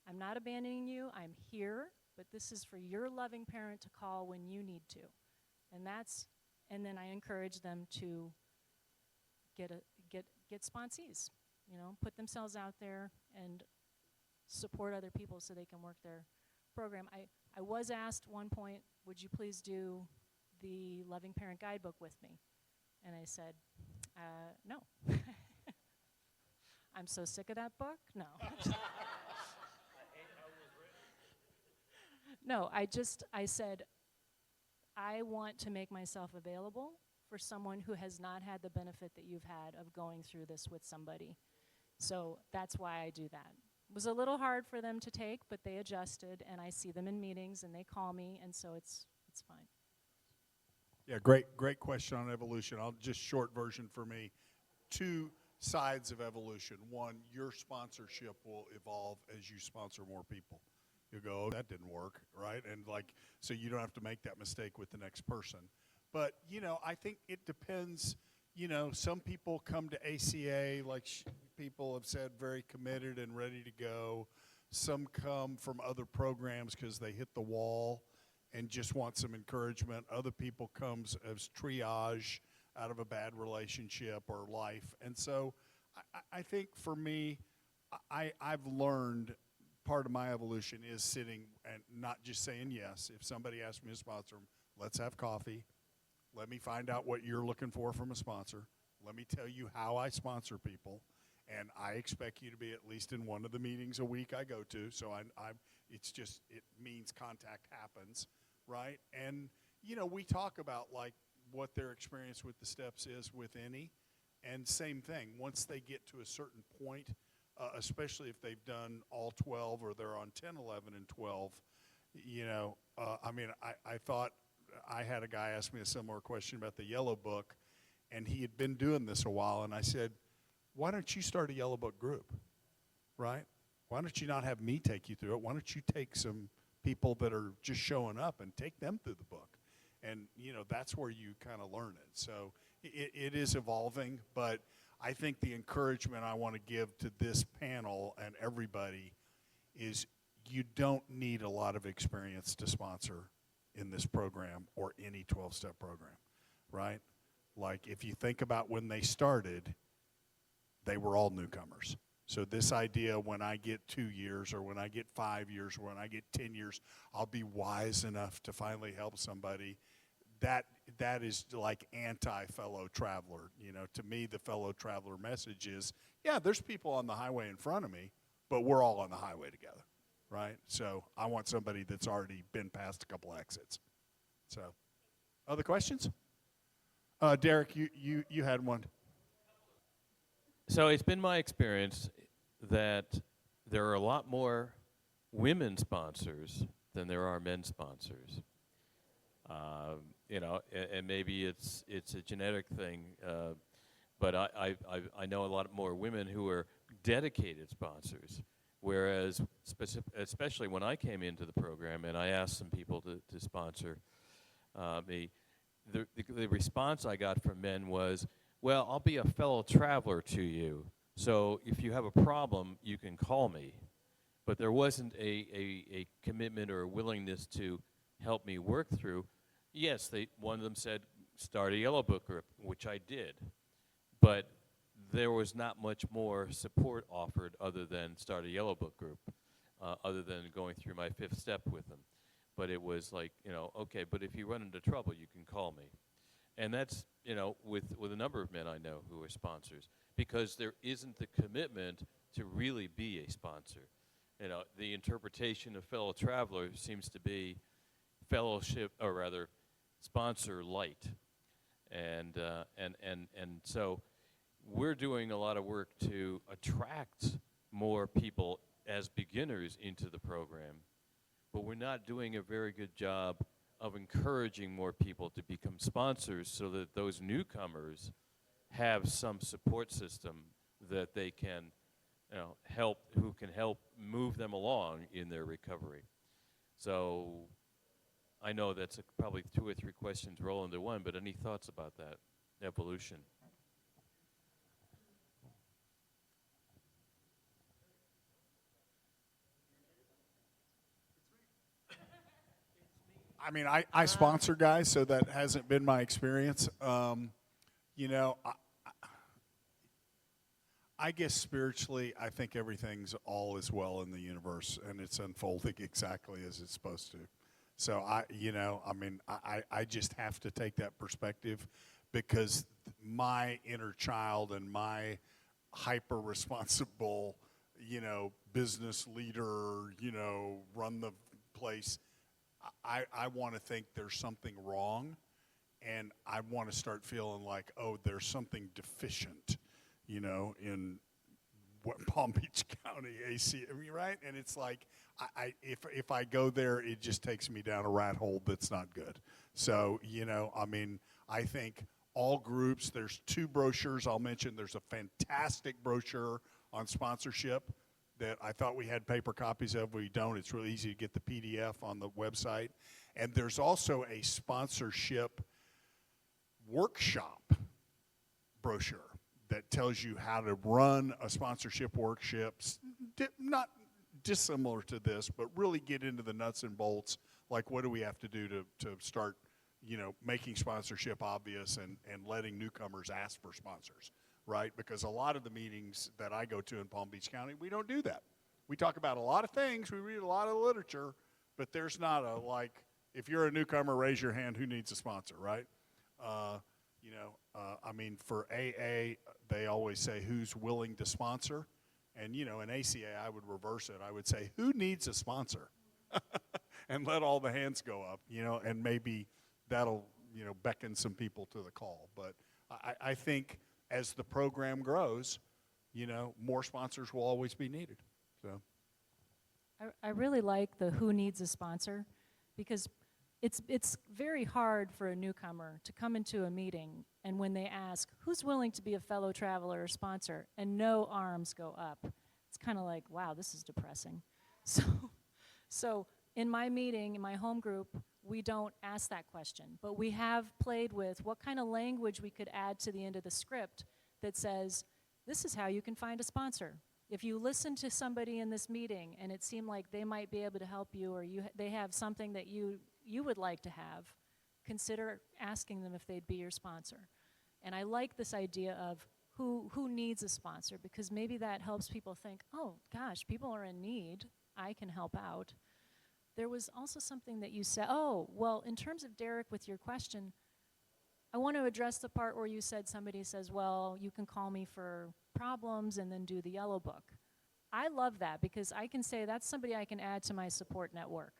I'm not abandoning you, I'm here, but this is for your loving parent to call when you need to. And then I encourage them to get sponsees, put themselves out there and support other people so they can work their program. I was asked one point, would you please do the Loving Parent Guidebook with me? And I said, no. I'm so sick of that book, no. No, I said, I want to make myself available for someone who has not had the benefit that you've had of going through this with somebody. So that's why I do that. It was a little hard for them to take, but they adjusted, and I see them in meetings, and they call me, and so it's fine. Yeah, great question on evolution. I'll just short version for me. Two sides of evolution. One, your sponsorship will evolve as you sponsor more people. You'll go, oh, that didn't work, right? And so you don't have to make that mistake with the next person. But, I think it depends. Some people come to ACA, like people have said, very committed and ready to go. Some come from other programs because they hit the wall and just want some encouragement. Other people comes as triage out of a bad relationship or life. And so I think for me, I've learned part of my evolution is sitting and not just saying yes. If somebody asks me to sponsor them, let's have coffee. Let me find out what you're looking for from a sponsor. Let me tell you how I sponsor people. And I expect you to be at least in one of the meetings a week I go to. So it means contact happens, right? And, we talk about what their experience with the steps is with any. And same thing, once they get to a certain point, especially if they've done all 12 or they're on 10, 11, and 12, I thought I had a guy ask me a similar question about the Yellow Book, and he had been doing this a while, and I said, why don't you start a Yellow Book group, right? Why don't you not have me take you through it? Why don't you take some people that are just showing up and take them through the book? And, that's where you kind of learn it. So it is evolving, but I think the encouragement I want to give to this panel and everybody is you don't need a lot of experience to sponsor in this program or any 12-step program, right? Like if you think about when they started, they were all newcomers. So this idea when I get 2 years or when I get 5 years or when I get 10 years, I'll be wise enough to finally help somebody, that is like anti-fellow traveler. To me, the fellow traveler message is, yeah, there's people on the highway in front of me, but we're all on the highway together, right? So I want somebody that's already been past a couple exits. So, other questions? Derek, you had one. So it's been my experience that there are a lot more women sponsors than there are men sponsors. And maybe it's a genetic thing, but I know a lot more women who are dedicated sponsors. Whereas, especially when I came into the program and I asked some people to sponsor me, the response I got from men was, well, I'll be a fellow traveler to you, so if you have a problem, you can call me. But there wasn't a commitment or a willingness to help me work through. Yes, one of them said, start a Yellow Book group, which I did. But there was not much more support offered other than start a Yellow Book group, other than going through my 5th step with them. But it was like, okay, but if you run into trouble, you can call me. And that's, with a number of men I know who are sponsors, because there isn't the commitment to really be a sponsor. The interpretation of fellow traveler seems to be fellowship, or rather, sponsor light. And so we're doing a lot of work to attract more people as beginners into the program, but we're not doing a very good job of encouraging more people to become sponsors so that those newcomers have some support system that they can who can help move them along in their recovery. So I know that's probably 2 or 3 questions roll into one, but any thoughts about that evolution? I mean, I sponsor guys, so that hasn't been my experience. I guess spiritually, I think everything's all is well in the universe, and it's unfolding exactly as it's supposed to. So I just have to take that perspective, because my inner child and my hyper responsible, business leader, run the place, I want to think there's something wrong, and I want to start feeling like, oh, there's something deficient, in Palm Beach County, ACA, right? And it's like, if I go there, it just takes me down a rat hole that's not good. So, I think all groups, there's 2 brochures I'll mention. There's a fantastic brochure on sponsorship that I thought we had paper copies of. We don't. It's really easy to get the PDF on the website. And there's also a sponsorship workshop brochure that tells you how to run a sponsorship workshop, not dissimilar to this, but really get into the nuts and bolts, like what do we have to do to start, making sponsorship obvious and letting newcomers ask for sponsors, right? Because a lot of the meetings that I go to in Palm Beach County, we don't do that. We talk about a lot of things, we read a lot of literature, but there's not a, like, if you're a newcomer, raise your hand, who needs a sponsor, right? For AA, they always say, who's willing to sponsor? And, in ACA, I would reverse it. I would say, who needs a sponsor? And let all the hands go up, and maybe that'll, beckon some people to the call. But I think as the program grows, more sponsors will always be needed. So I really like the who needs a sponsor, because it's very hard for a newcomer to come into a meeting, and when they ask, who's willing to be a fellow traveler or sponsor, and no arms go up, it's kind of like, wow, this is depressing. So in my meeting, in my home group, we don't ask that question, but we have played with what kind of language we could add to the end of the script that says, this is how you can find a sponsor. If you listen to somebody in this meeting and it seemed like they might be able to help you, or they have something that you would like to have, consider asking them if they'd be your sponsor. And I like this idea of who needs a sponsor, because maybe that helps people think, oh gosh, people are in need, I can help out. There was also something that you said, oh, well, in terms of Derek, with your question, I want to address the part where you said somebody says, well, you can call me for problems and then do the Yellow Book. I love that, because I can say that's somebody I can add to my support network.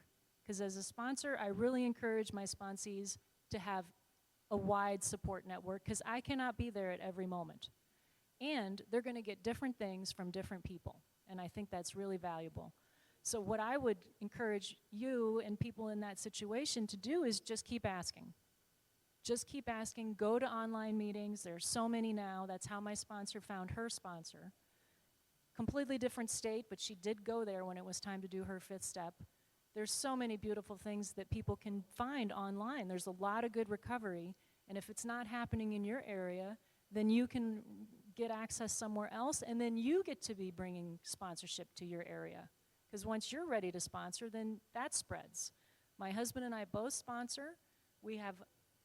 Because as a sponsor, I really encourage my sponsees to have a wide support network, because I cannot be there at every moment. And they're going to get different things from different people, and I think that's really valuable. So what I would encourage you and people in that situation to do is just keep asking. Just keep asking. Go to online meetings. There's so many now. That's how my sponsor found her sponsor. completely different state, but she did go there when it was time to do her 5th step. There's so many beautiful things that people can find online. There's a lot of good recovery, and if it's not happening in your area, then you can get access somewhere else, and then you get to be bringing sponsorship to your area. Because once you're ready to sponsor, then that spreads. My husband and I both sponsor. We have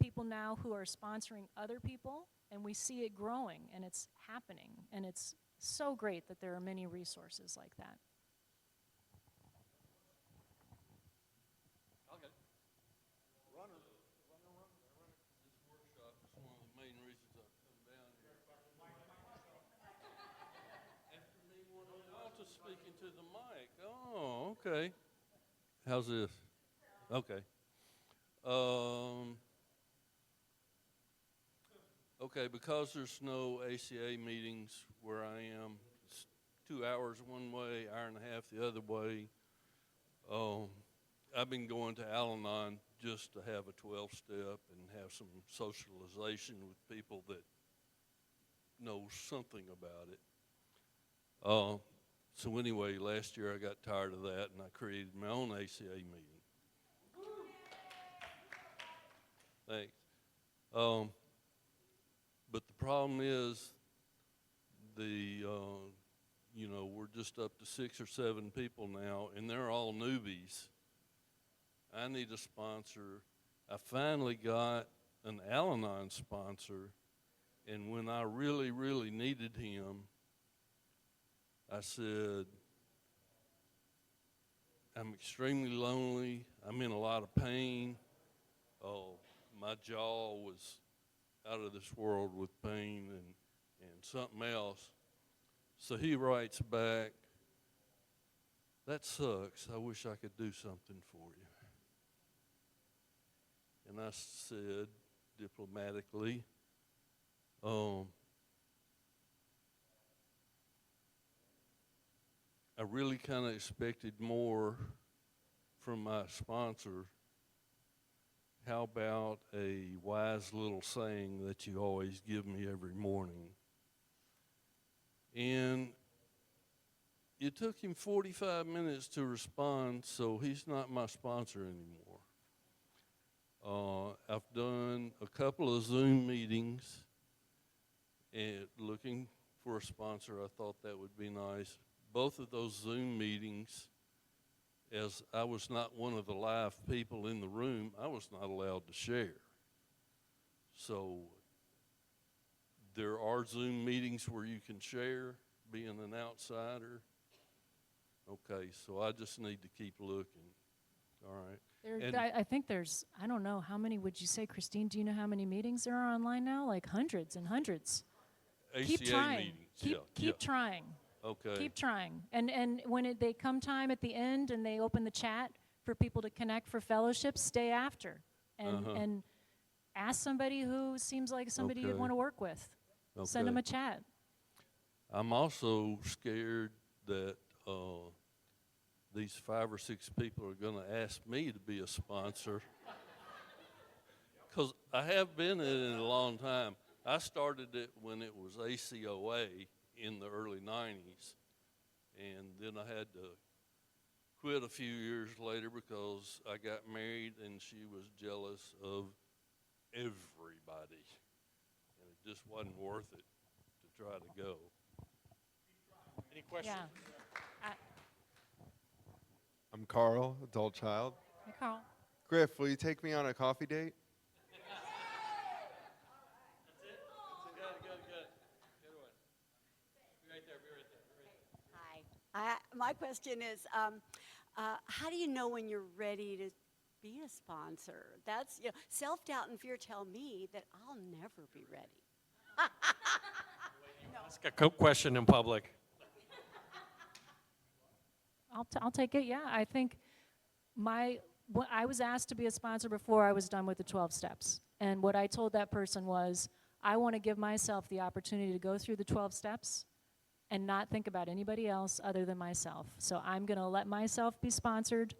people now who are sponsoring other people, and we see it growing, and it's happening, and it's so great that there are many resources like that. Okay. This workshop is one of the main reasons I've come down here. After me, one of y'all to speak into the mic. Oh, okay. How's this? Okay. Okay, because there's no ACA meetings where I am, it's 2 hours one way, hour and a half the other way. I've been going to Al-Anon just to have a 12-step and have some socialization with people that know something about it. So anyway, last year I got tired of that and I created my own ACA meeting. Thanks. But the problem is we're just up to 6 or 7 people now, and they're all newbies. I need a sponsor. I finally got an Al-Anon sponsor, and when I really, really needed him, I said, I'm extremely lonely. I'm in a lot of pain. Oh, my jaw was out of this world with pain and something else. So he writes back, that sucks. I wish I could do something for you. And I said diplomatically, I really kind of expected more from my sponsor. How about a wise little saying that you always give me every morning? And it took him 45 minutes to respond, so he's not my sponsor anymore. I've done a couple of Zoom meetings and looking for a sponsor. I thought that would be nice. Both of those Zoom meetings, as I was not one of the live people in the room, I was not allowed to share. So there are Zoom meetings where you can share, being an outsider. Okay, so I just need to keep looking. All right. I think there's, I don't know, how many would you say, Christine, do you know how many meetings there are online now? Like hundreds and hundreds. ACA Keep trying. meetings, Keep trying. Okay. Keep trying. And when they come time at the end and they open the chat for people to connect for fellowships, stay after. And ask somebody who seems like somebody you'd Okay. want to work with. Send them a chat. I'm also scared that these 5 or 6 people are going to ask me to be a sponsor. Because I have been in it a long time. I started it when it was ACOA in the early 90s. And then I had to quit a few years later because I got married and she was jealous of everybody. And it just wasn't worth it to try to go. Any questions? Yeah. I'm Carl, adult child. Hey, Carl. Grif, will you take me on a coffee date? Hi. My question is, how do you know when you're ready to be a sponsor? That's, self-doubt and fear tell me that I'll never be ready. Ask a question in public. I'll take it, yeah. I think I was asked to be a sponsor before I was done with the 12 steps. And what I told that person was, I want to give myself the opportunity to go through the 12 steps and not think about anybody else other than myself. So I'm going to let myself be sponsored,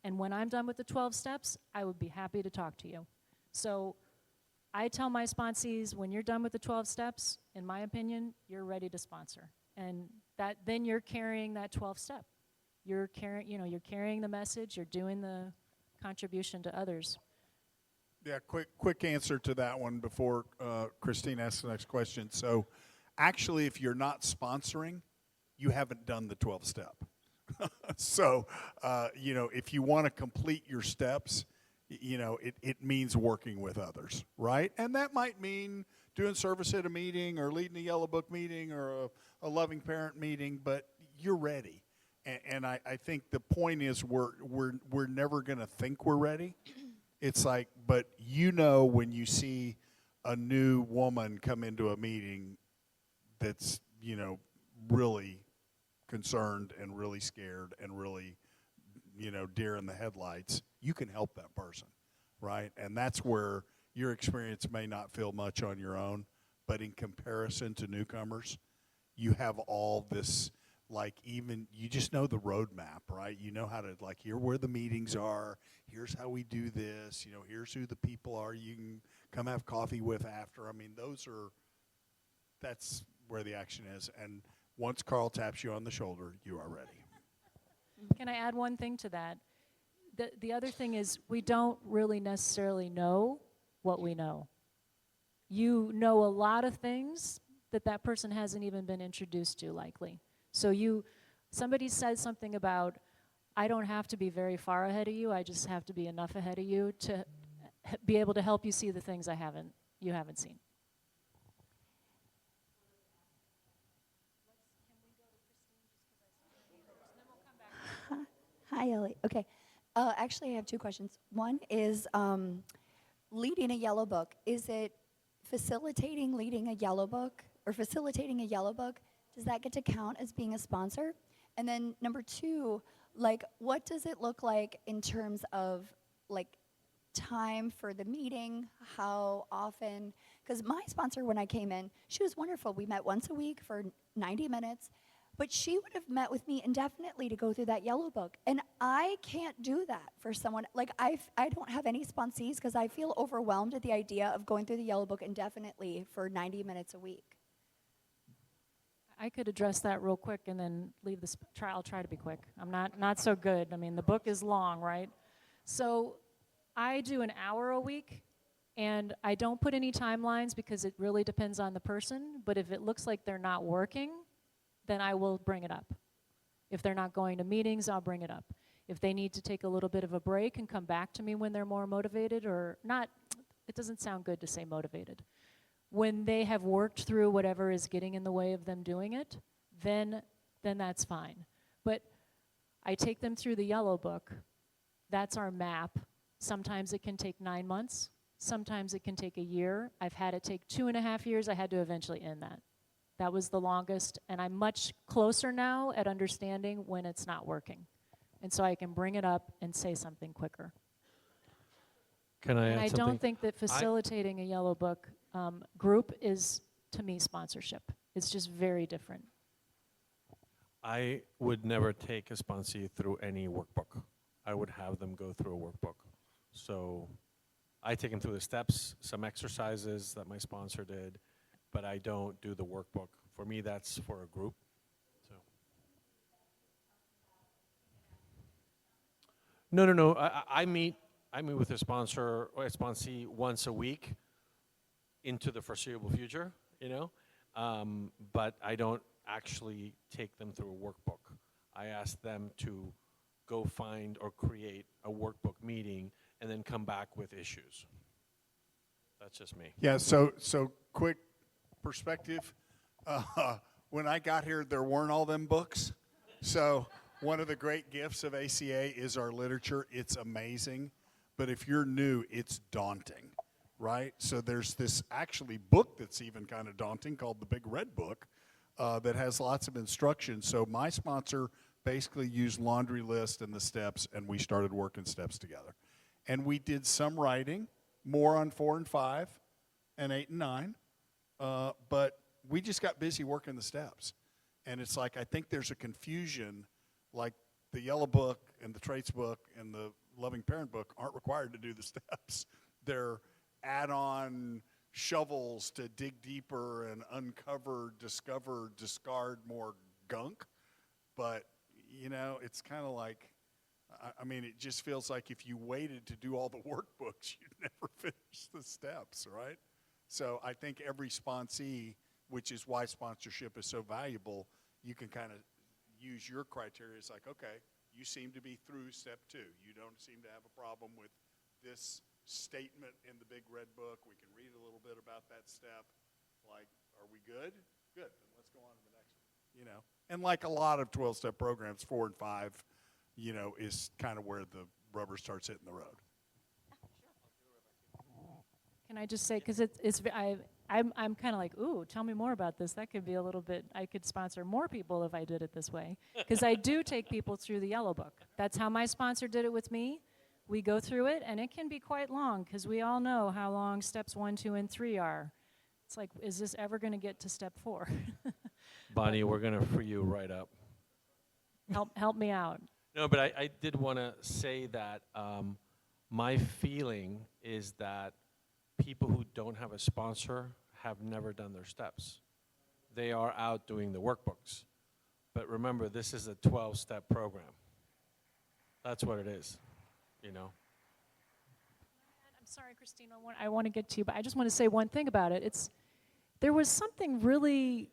and when I'm done with the 12 steps, I would be happy to talk to you. So I tell my sponsees, when you're done with the 12 steps, in my opinion, you're ready to sponsor. And then you're carrying that 12th step. You're carrying the message, you're doing the contribution to others. Yeah, quick answer to that one before Christine asks the next question. So actually, if you're not sponsoring, you haven't done the 12th step. So, if you want to complete your steps, it means working with others, right? And that might mean doing service at a meeting or leading a Yellow Book meeting or a loving parent meeting, but you're ready. And I think the point is we're never going to think we're ready. It's like, but when you see a new woman come into a meeting that's, really concerned and really scared and really, deer in the headlights, you can help that person, right? And that's where your experience may not feel much on your own, but in comparison to newcomers, you have all this, you just know the roadmap, right? You know how to, here where the meetings are, here's how we do this, here's who the people are you can come have coffee with after. I mean, that's where the action is. And once Carl taps you on the shoulder, you are ready. Can I add one thing to that? The other thing is we don't really necessarily know what we know. You know a lot of things that person hasn't even been introduced to, likely. So somebody says something about, I don't have to be very far ahead of you, I just have to be enough ahead of you to be able to help you see the things you haven't seen. Hi, Ellie. Okay. Actually, I have two questions. One is leading a yellow book. Is it facilitating leading a yellow book or facilitating a yellow book? Does that get to count as being a sponsor? And then number two, what does it look like in terms of time for the meeting? How often? Because my sponsor, when I came in, she was wonderful. We met once a week for 90 minutes. But she would have met with me indefinitely to go through that yellow book. And I can't do that for someone. I don't have any sponsees because I feel overwhelmed at the idea of going through the yellow book indefinitely for 90 minutes a week. I could address that real quick and then leave this I'll try to be quick. I'm not so good. I mean, the book is long, right? So I do an hour a week, and I don't put any timelines because it really depends on the person. But if it looks like they're not working, then I will bring it up. If they're not going to meetings, I'll bring it up. If they need to take a little bit of a break and come back to me when they're more motivated or not, it doesn't sound good to say motivated. When they have worked through whatever is getting in the way of them doing it, then that's fine. But I take them through the yellow book. That's our map. Sometimes it can take 9 months. Sometimes it can take a year. I've had it take 2.5 years. I had to eventually end that. That was the longest, and I'm much closer now at understanding when it's not working. And so I can bring it up and say something quicker. Can I add And I something? don't think that facilitating a yellow book group is, to me, sponsorship. It's just very different. I would never take a sponsee through any workbook. I would have them go through a workbook. So I take them through the steps, some exercises that my sponsor did, but I don't do the workbook. For me, that's for a group. So. No. I meet with a sponsor or a sponsee once a week into the foreseeable future, but I don't actually take them through a workbook. I ask them to go find or create a workbook meeting and then come back with issues. That's just me. Yeah, so quick perspective. When I got here, there weren't all them books. So one of the great gifts of ACA is our literature. It's amazing. But if you're new, it's daunting, right? So there's this actually book that's even kind of daunting called the Big Red Book that has lots of instructions. So my sponsor basically used laundry list and the steps, and we started working steps together. And we did some writing, more on 4 and 5 and 8 and 9. But we just got busy working the steps. And it's I think there's a confusion, the yellow book and the traits book and the loving parent book aren't required to do the steps. They're add-on shovels to dig deeper and uncover, discover, discard more gunk, but, you know, it's kind of like, I mean, it just feels like if you waited to do all the workbooks, you'd never finish the steps, right? So I think every sponsee, which is why sponsorship is so valuable, you can kind of use your criteria. It's like, okay, you seem to be through step 2. You don't seem to have a problem with this statement in the big red book. We can read a little bit about that step. Like, are we good? Good. Then let's go on to the next one. You know, and like a lot of 12-step programs, 4 and 5, you know, is kind of where the rubber starts hitting the road. Can I just say, because I'm kind of like, ooh, tell me more about this. That could be a little bit, I could sponsor more people if I did it this way. Because I do take people through the yellow book. That's how my sponsor did it with me. We go through it, and it can be quite long, because we all know how long steps 1, 2, and 3 are. It's like, is this ever going to get to step 4? Bonnie, we're going to free you right up. Help me out. No, but I did want to say that my feeling is that people who don't have a sponsor have never done their steps. They are out doing the workbooks. But remember, this is a 12-step program. That's what it is, you know. I'm sorry, Christine, I want to get to you, but I just want to say one thing about it. There was something really,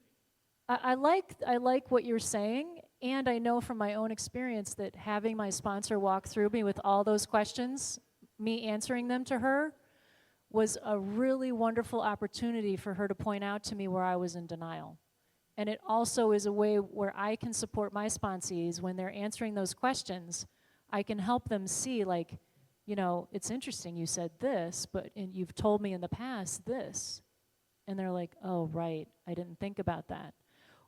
I like what you're saying, and I know from my own experience that having my sponsor walk through me with all those questions, me answering them to her, was a really wonderful opportunity for her to point out to me where I was in denial. And it also is a way where I can support my sponsees when they're answering those questions. I can help them see, like, you know, it's interesting you said this, but you've told me in the past this. And they're like, oh, right, I didn't think about that.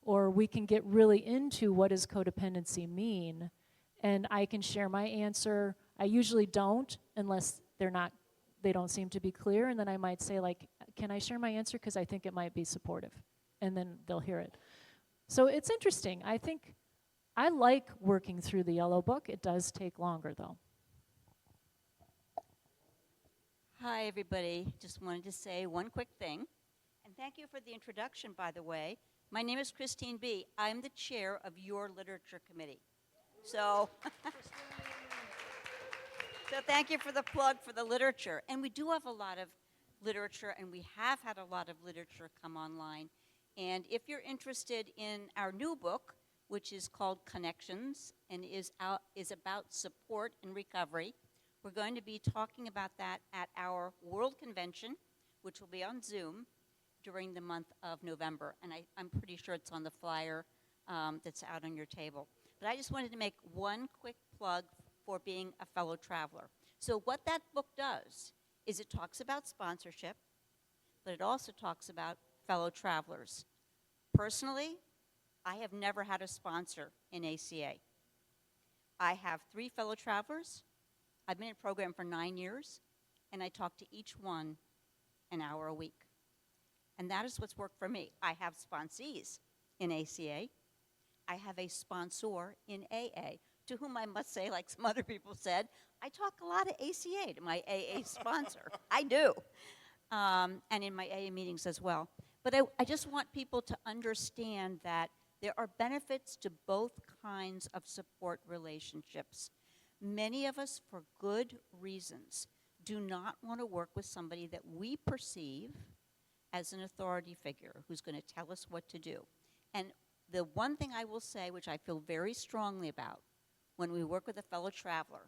Or we can get really into what does codependency mean, and I can share my answer. I usually don't unless they don't seem to be clear, and then I might say, like, can I share my answer, because I think it might be supportive, and then they'll hear it. So it's interesting. I think I like working through the yellow book. It does take longer, though. Hi, everybody. Just wanted to say one quick thing. And thank you for the introduction, by the way. My name is Christine B. I'm the chair of your literature committee. So, so thank you for the plug for the literature. And we do have a lot of literature, and we have had a lot of literature come online. And if you're interested in our new book, which is called Connections and is about support and recovery, we're going to be talking about that at our World Convention, which will be on Zoom during the month of November. And I'm pretty sure it's on the flyer that's out on your table. But I just wanted to make one quick plug for being a fellow traveler. So what that book does is it talks about sponsorship, but it also talks about fellow travelers. Personally, I have never had a sponsor in ACA. I have 3 fellow travelers. I've been in a program for 9 years, and I talk to each one an hour a week. And that is what's worked for me. I have sponsees in ACA. I have a sponsor in AA, to whom I must say, like some other people said, I talk a lot of ACA to my AA sponsor. I do. And in my AA meetings as well. But I just want people to understand that there are benefits to both kinds of support relationships. Many of us, for good reasons, do not want to work with somebody that we perceive as an authority figure who's going to tell us what to do. And the one thing I will say, which I feel very strongly about when we work with a fellow traveler,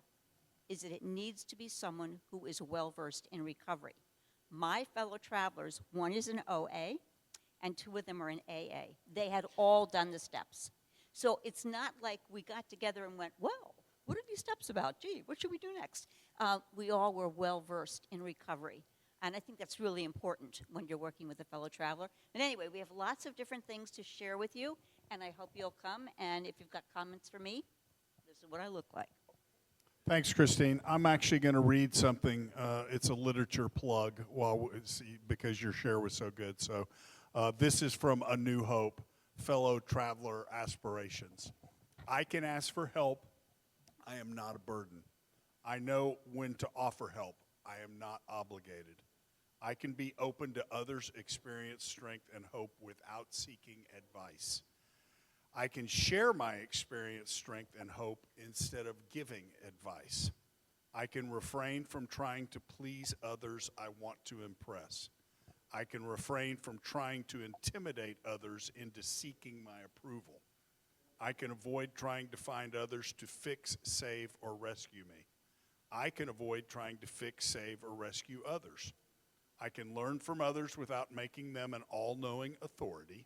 is that it needs to be someone who is well-versed in recovery. My fellow travelers, one is an OA, and 2 of them are in AA. They had all done the steps. So it's not like we got together and went, well, what are these steps about? Gee, what should we do next? We all were well-versed in recovery. And I think that's really important when you're working with a fellow traveler. But anyway, we have lots of different things to share with you, and I hope you'll come. And if you've got comments for me, this is what I look like. Thanks, Christine. I'm actually going to read something. It's a literature plug because your share was so good. So this is from A New Hope, Fellow Traveler Aspirations. I can ask for help. I am not a burden. I know when to offer help. I am not obligated. I can be open to others' experience, strength, and hope without seeking advice. I can share my experience, strength, and hope instead of giving advice. I can refrain from trying to please others I want to impress. I can refrain from trying to intimidate others into seeking my approval. I can avoid trying to find others to fix, save, or rescue me. I can avoid trying to fix, save, or rescue others. I can learn from others without making them an all-knowing authority.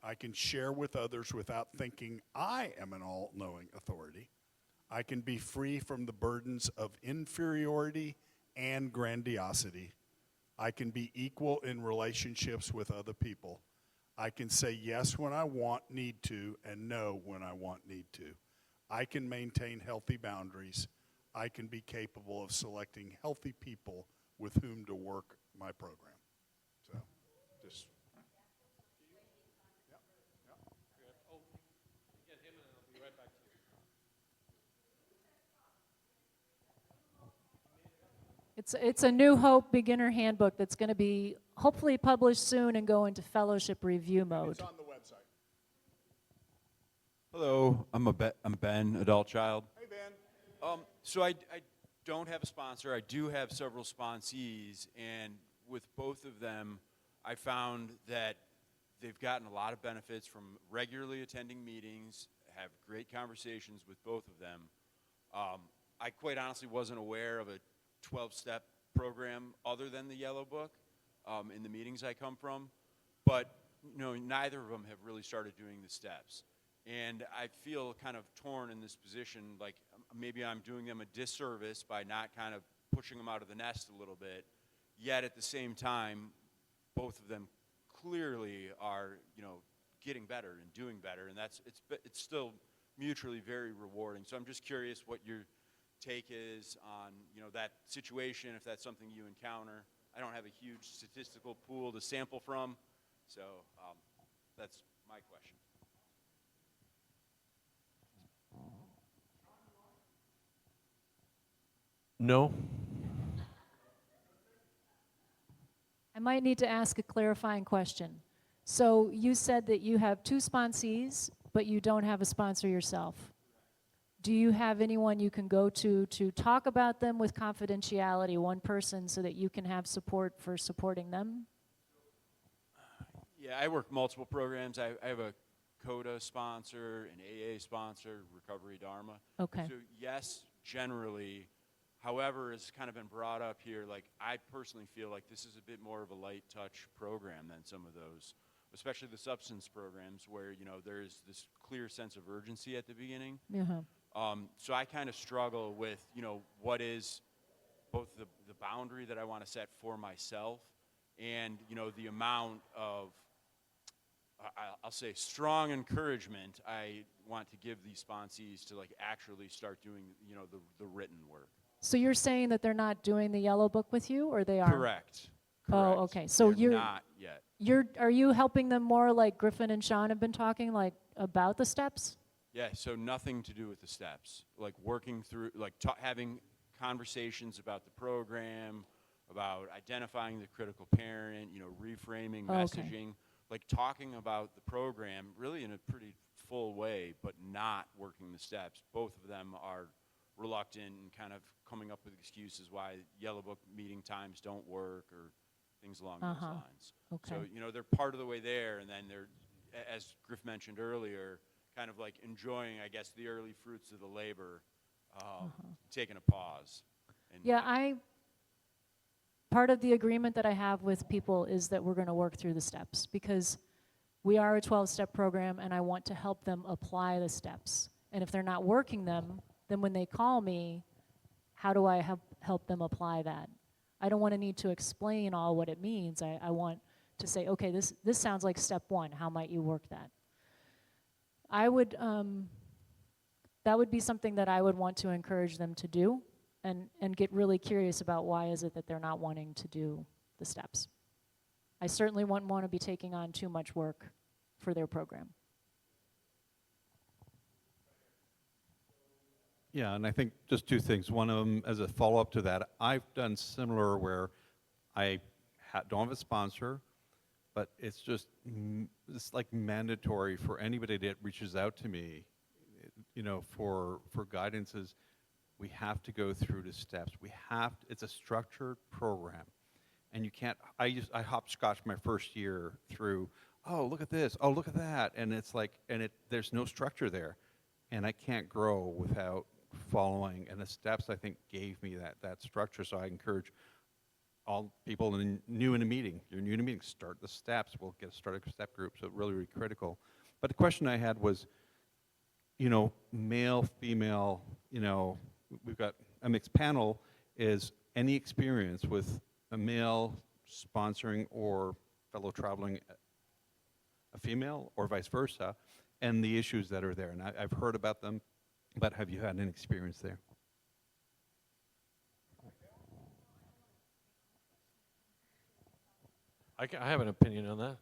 I can share with others without thinking I am an all-knowing authority. I can be free from the burdens of inferiority and grandiosity. I can be equal in relationships with other people. I can say yes when I need to, and no when I need to. I can maintain healthy boundaries. I can be capable of selecting healthy people with whom to work my program. So, just. It's a New Hope beginner handbook that's going to be hopefully published soon and go into fellowship review mode. It's on the website. Hello, I'm Ben, adult child. Hey, Ben. So I don't have a sponsor. I do have several sponsees, and with both of them, I found that they've gotten a lot of benefits from regularly attending meetings, have great conversations with both of them. I quite honestly wasn't aware of a 12-step program other than the Yellow Book in the meetings I come from, but neither of them have really started doing the steps. And I feel kind of torn in this position, like maybe I'm doing them a disservice by not kind of pushing them out of the nest a little bit, yet at the same time, both of them clearly are, getting better and doing better, and it's still mutually very rewarding. So I'm just curious what your take is on, that situation, if that's something you encounter. I don't have a huge statistical pool to sample from, so that's my question. No? I might need to ask a clarifying question. So you said that you have 2 sponsees, but you don't have a sponsor yourself. Do you have anyone you can go to talk about them with confidentiality, one person, so that you can have support for supporting them? Yeah, I work multiple programs. I have a CODA sponsor, an AA sponsor, Recovery Dharma. Okay. So yes, generally. However, it's kind of been brought up here, like I personally feel like this is a bit more of a light touch program than some of those, especially the substance programs where, there's this clear sense of urgency at the beginning. So I kind of struggle with, what is both the boundary that I want to set for myself and, the amount of, I'll say, strong encouragement I want to give these sponsees to like actually start doing, the written work. So you're saying that they're not doing the Yellow Book with you, or they are? Correct. Oh, okay. So They're not yet. Are you helping them more like Griffin and Sean have been talking, like about the steps? Yeah, so nothing to do with the steps. Like working through, like having conversations about the program, about identifying the critical parent, reframing messaging, like talking about the program really in a pretty full way, but not working the steps. Both of them are reluctant and kind of coming up with excuses why Yellow Book meeting times don't work or things along those lines. Okay. So, they're part of the way there, and then they're, as Grif mentioned earlier, kind of like enjoying, I guess, the early fruits of the labor, taking a pause. Yeah, part of the agreement that I have with people is that we're going to work through the steps because we are a 12-step program and I want to help them apply the steps. And if they're not working them, then when they call me, how do I help them apply that? I don't want to need to explain all what it means. I want to say, okay, this sounds like step 1. How might you work that? That would be something that I would want to encourage them to do and get really curious about why is it that they're not wanting to do the steps. I certainly wouldn't want to be taking on too much work for their program. Yeah, and I think just 2 things. One of them, as a follow-up to that, I've done similar where I don't have a sponsor, but it's just, it's like mandatory for anybody that reaches out to me, you know, for guidance is we have to go through the steps. It's a structured program. And you can't, I hopscotched my first year through, oh, look at this, oh, look at that. And it's like, there's no structure there. And I can't grow without following. And the steps, I think, gave me that structure. So I encourage all people new in a meeting, you're new in a meeting, start the steps. We'll start a step group, so really, really critical. But the question I had was, you know, male, female, you know, we've got a mixed panel, is any experience with a male sponsoring or fellow traveling a female or vice versa, and the issues that are there. And I've heard about them, but have you had an experience there? I have an opinion on that.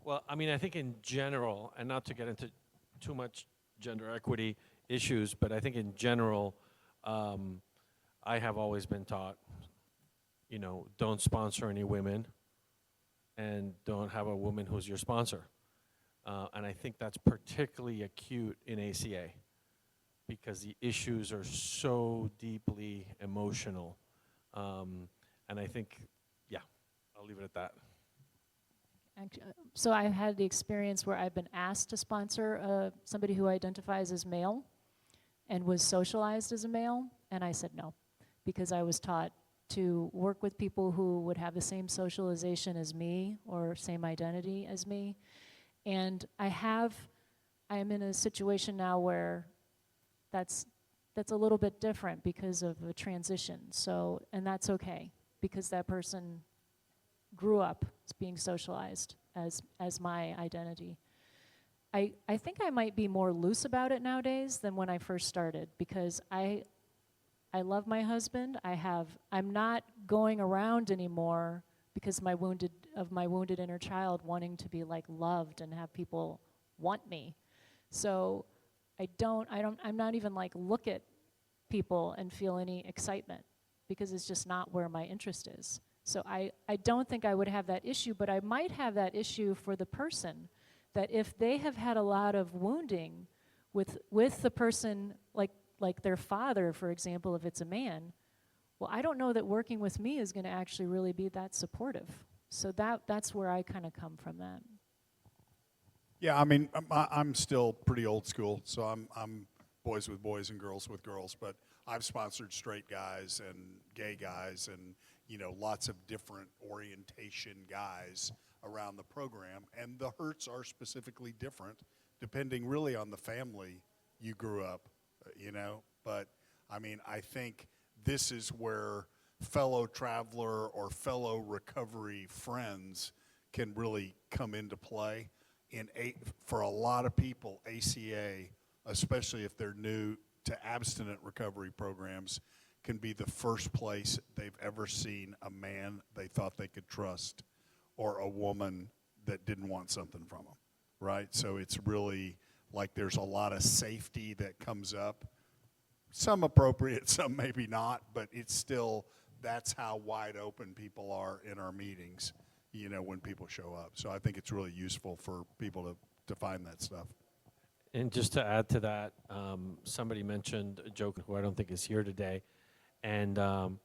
Well, I mean, I think in general, and not to get into too much gender equity issues, but I think in general, I have always been taught, you know, don't sponsor any women and don't have a woman who's your sponsor. And I think that's particularly acute in ACA because the issues are so deeply emotional. And I think, yeah, I'll leave it at that. So I've had the experience where I've been asked to sponsor somebody who identifies as male and was socialized as a male, and I said no, because I was taught to work with people who would have the same socialization as me or same identity as me. And I am in a situation now where that's a little bit different because of a transition. So, and that's okay, because that person grew up being socialized as my identity. I think I might be more loose about it nowadays than when I first started, because I love my husband. I'm not going around anymore because my wounded inner child wanting to be like loved and have people want me. So I'm not even like look at people and feel any excitement, because it's just not where my interest is. So I don't think I would have that issue, but I might have that issue for the person, that if they have had a lot of wounding with the person, like their father, for example, if it's a man, well, I don't know that working with me is going to actually really be that supportive. So that's where I kind of come from that. Yeah, I mean, I'm still pretty old school, so I'm boys with boys and girls with girls, but I've sponsored straight guys and gay guys and, you know, lots of different orientation guys around the program, and the hurts are specifically different depending really on the family you grew up, you know. But, I mean, I think this is where fellow traveler or fellow recovery friends can really come into play. For a lot of people, ACA, especially if they're new to abstinent recovery programs, can be the first place they've ever seen a man they thought they could trust or a woman that didn't want something from them, right? So it's really like there's a lot of safety that comes up. Some appropriate, some maybe not, but it's still, that's how wide open people are in our meetings, you know, when people show up. So I think it's really useful for people to find that stuff. And just to add to that, somebody mentioned a joke who I don't think is here today, and ACA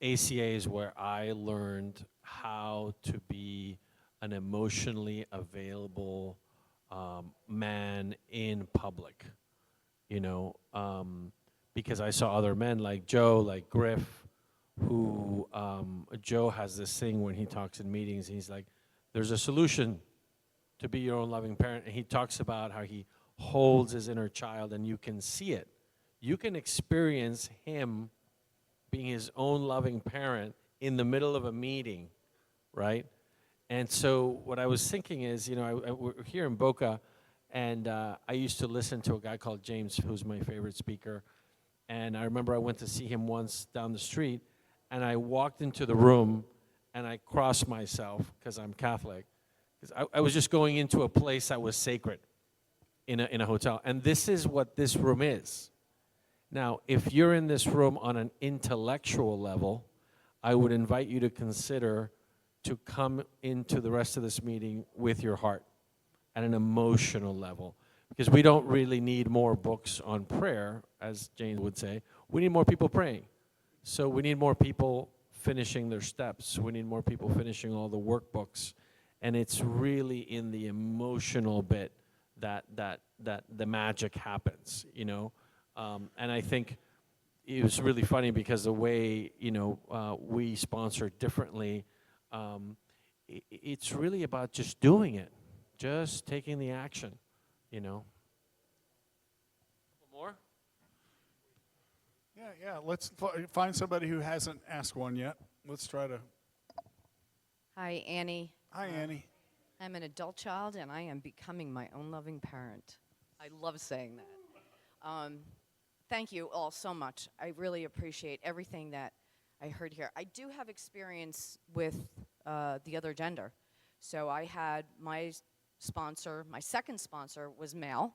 is where I learned how to be an emotionally available man in public, you know, because I saw other men like Joe, like Grif, who Joe has this thing when he talks in meetings, he's like, there's a solution to be your own loving parent, and he talks about how he holds his inner child, and you can see it. You can experience him being his own loving parent in the middle of a meeting, right? And so what I was thinking is, you know, we're here in Boca, and I used to listen to a guy called James, who's my favorite speaker, and I remember I went to see him once down the street, and I walked into the room, and I crossed myself, because I'm Catholic, because I was just going into a place that was sacred in a hotel. And this is what this room is. Now, if you're in this room on an intellectual level, I would invite you to consider to come into the rest of this meeting with your heart at an emotional level. Because we don't really need more books on prayer, as Jane would say. We need more people praying. So we need more people finishing their steps. We need more people finishing all the workbooks. And it's really in the emotional bit that the magic happens, you know. And I think it was really funny because the way, you know, we sponsor differently, it's really about just doing it, just taking the action, you know. More? Yeah. Let's find somebody who hasn't asked one yet. Let's try to. Hi, Annie. Hi, Annie. I'm an adult child, and I am becoming my own loving parent. I love saying that. Thank you all so much. I really appreciate everything that I heard here. I do have experience with the other gender. So I had my sponsor, my second sponsor was male.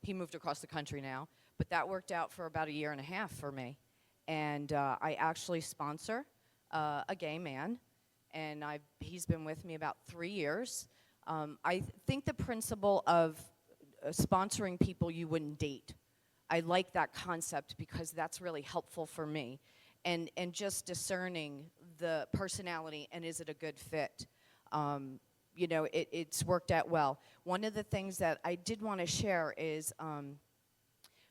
He moved across the country now, but that worked out for about 1.5 years for me. And I actually sponsor a gay man, and he's been with me about 3 years. I think the principle of sponsoring people you wouldn't date, I like that concept because that's really helpful for me. And just discerning the personality and is it a good fit. You know, it's worked out well. One of the things that I did want to share is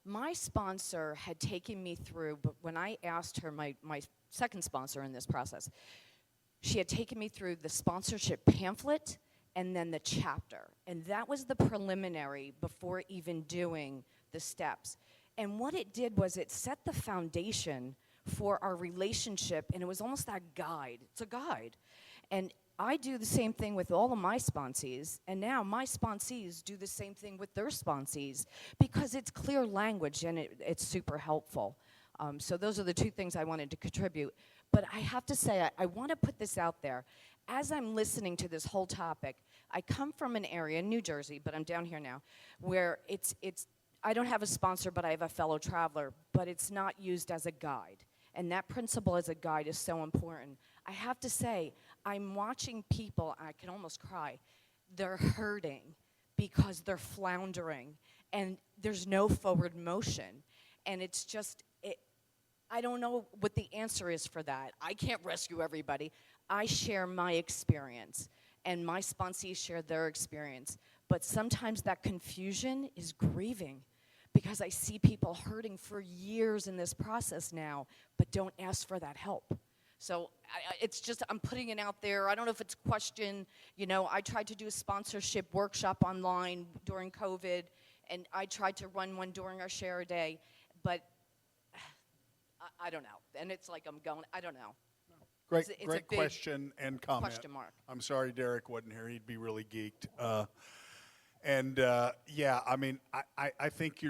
my sponsor had taken me through, but when I asked her, my second sponsor in this process, she had taken me through the sponsorship pamphlet and then the chapter. And that was the preliminary before even doing the steps. And what it did was it set the foundation for our relationship, and it was almost that guide. It's a guide. And I do the same thing with all of my sponsees, and now my sponsees do the same thing with their sponsees because it's clear language and it's super helpful. So those are the two things I wanted to contribute. But I have to say, I want to put this out there. As I'm listening to this whole topic, I come from an area in New Jersey, but I'm down here now, where I don't have a sponsor, but I have a fellow traveler, but it's not used as a guide. And that principle as a guide is so important. I have to say, I'm watching people, I can almost cry, they're hurting because they're floundering, and there's no forward motion. And it's just, I don't know what the answer is for that. I can't rescue everybody. I share my experience, and my sponsees share their experience. But sometimes that confusion is grieving because I see people hurting for years in this process now, but don't ask for that help. So it's just, I'm putting it out there. I don't know if it's a question. You know, I tried to do a sponsorship workshop online during COVID, and I tried to run one during our Share a Day, but I don't know. And it's like I'm going, I don't know. Great, It's a great big question and comment. question mark. I'm sorry Derek wasn't here. He'd be really geeked. Yeah, I mean, I think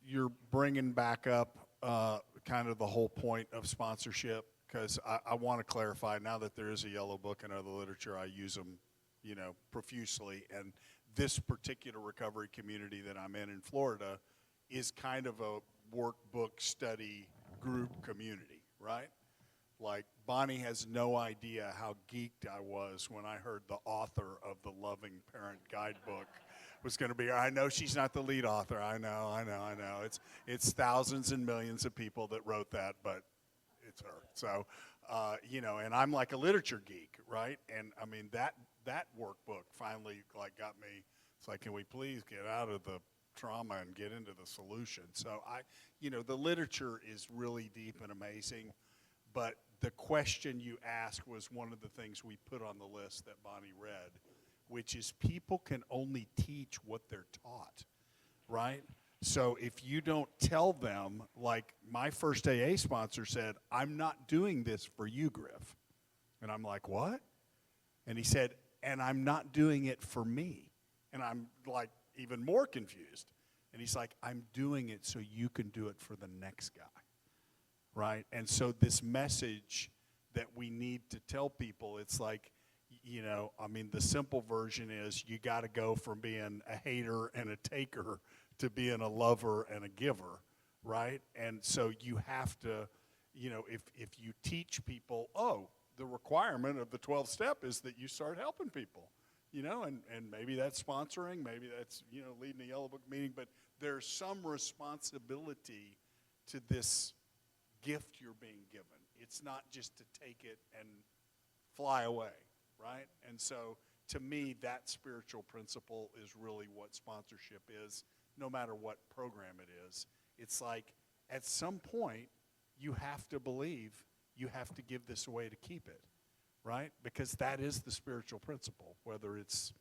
you're bringing back up kind of the whole point of sponsorship, because I want to clarify now that there is a yellow book and other literature, I use them, you know, profusely. And this particular recovery community that I'm in Florida is kind of a workbook study group community, right? Like, Bonnie has no idea how geeked I was when I heard the author of the Loving Parent Guidebook was going to be. I know she's not the lead author. I know. It's thousands and millions of people that wrote that, but it's her. So, you know, and I'm like a literature geek, right? And I mean, that workbook finally like got me. It's like, can we please get out of the trauma and get into the solution? So you know, the literature is really deep and amazing, but the question you asked was one of the things we put on the list that Bonnie read, which is people can only teach what they're taught, right? So if you don't tell them, like my first AA sponsor said, I'm not doing this for you, Grif. And I'm like, what? And he said, and I'm not doing it for me. And I'm like even more confused. And he's like, I'm doing it so you can do it for the next guy, right? And so this message that we need to tell people, it's like, you know, I mean, the simple version is you got to go from being a hater and a taker to being a lover and a giver, right? And so you have to, you know, if you teach people, oh, the requirement of the 12 step is that you start helping people, you know, and maybe that's sponsoring, maybe that's, you know, leading a Yellow Book meeting, but there's some responsibility to this gift you're being given. It's not just to take it and fly away, right? And so to me, that spiritual principle is really what sponsorship is, no matter what program it is. It's like at some point, you have to believe you have to give this away to keep it, right? Because that is the spiritual principle, whether it's,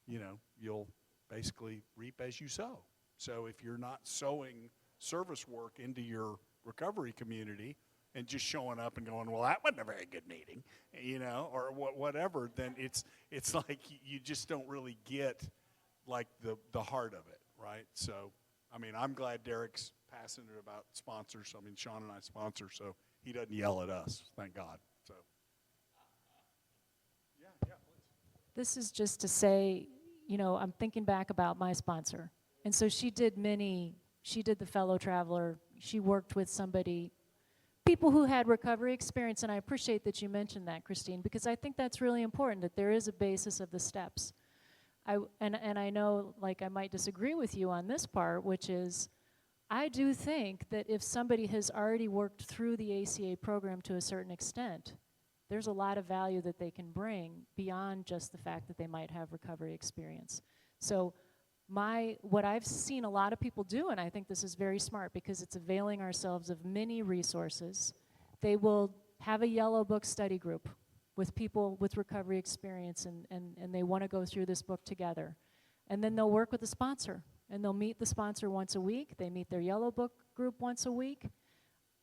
you know, you'll basically reap as you sow. So if you're not sowing service work into your recovery community and just showing up and going, well, that wasn't a very good meeting, you know, or whatever, then it's like you just don't really get like the heart of it, right? So, I mean, I'm glad Derek's passionate about sponsors. I mean, Sean and I sponsor, so he doesn't yell at us, thank God. So, yeah, please. This is just to say, you know, I'm thinking back about my sponsor. And so she did the fellow traveler. She worked with people who had recovery experience, and I appreciate that you mentioned that, Christine, because I think that's really important, that there is a basis of the steps. And I know, like, I might disagree with you on this part, which is, I do think that if somebody has already worked through the ACA program to a certain extent, there's a lot of value that they can bring beyond just the fact that they might have recovery experience. So what I've seen a lot of people do, and I think this is very smart because it's availing ourselves of many resources, they will have a Yellow Book study group with people with recovery experience, and they want to go through this book together. And then they'll work with the sponsor, and they'll meet the sponsor once a week. They meet their Yellow Book group once a week.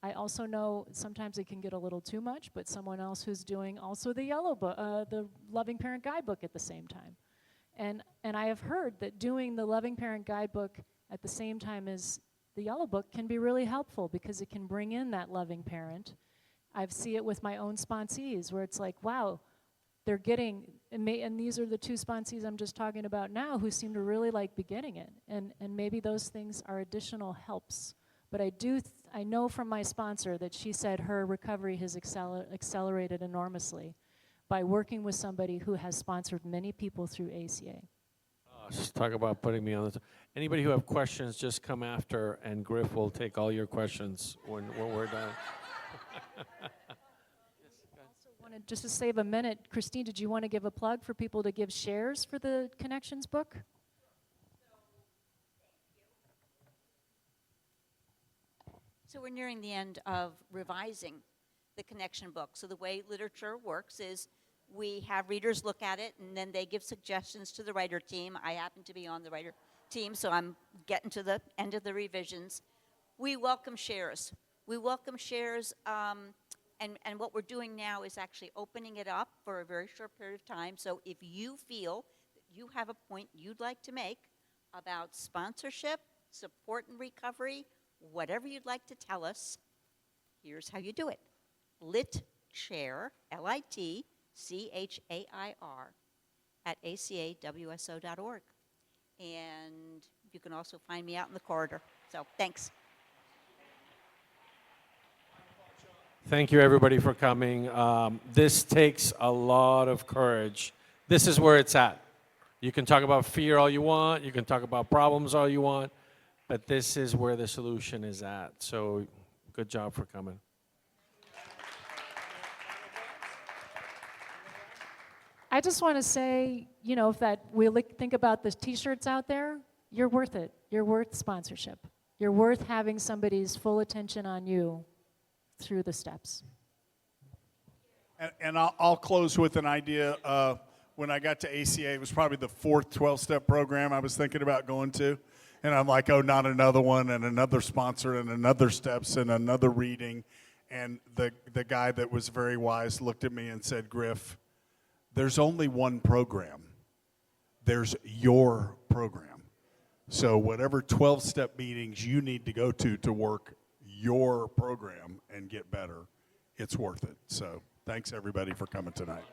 I also know sometimes it can get a little too much, but someone else who's doing also the Yellow Book, the Loving Parent Guidebook at the same time. And I have heard that doing the Loving Parent Guidebook at the same time as the Yellow Book can be really helpful because it can bring in that loving parent. I see it with my own sponsees where it's like, wow, they're getting, and these are the two sponsees I'm just talking about now who seem to really like be getting it. And maybe those things are additional helps. But I know from my sponsor that she said her recovery has accelerated enormously by working with somebody who has sponsored many people through ACA. Just talk about putting me on the. Anybody who have questions, just come after, and Grif will take all your questions when we're done. Just to save a minute, Christine, did you want to give a plug for people to give shares for the Connections book? So we're nearing the end of revising the Connection book. So the way literature works is we have readers look at it, and then they give suggestions to the writer team. I happen to be on the writer team, so I'm getting to the end of the revisions. We welcome shares. We welcome shares, and what we're doing now is actually opening it up for a very short period of time. So if you feel that you have a point you'd like to make about sponsorship, support and recovery, whatever you'd like to tell us, here's how you do it. LitChair, LITCHAIR, at acawso.org. And you can also find me out in the corridor. So thanks. Thank you, everybody, for coming. This takes a lot of courage. This is where it's at. You can talk about fear all you want. You can talk about problems all you want. But this is where the solution is at. So good job for coming. I just want to say, you know, if that we think about the T-shirts out there, you're worth it. You're worth sponsorship. You're worth having somebody's full attention on you through the steps. And I'll close with an idea. When I got to ACA, it was probably the fourth 12-step program I was thinking about going to. And I'm like, oh, not another one, and another sponsor, and another steps, and another reading. And the guy that was very wise looked at me and said, Grif, there's only one program. There's your program. So whatever 12-step meetings you need to go to work your program and get better, it's worth it. So thanks, everybody, for coming tonight.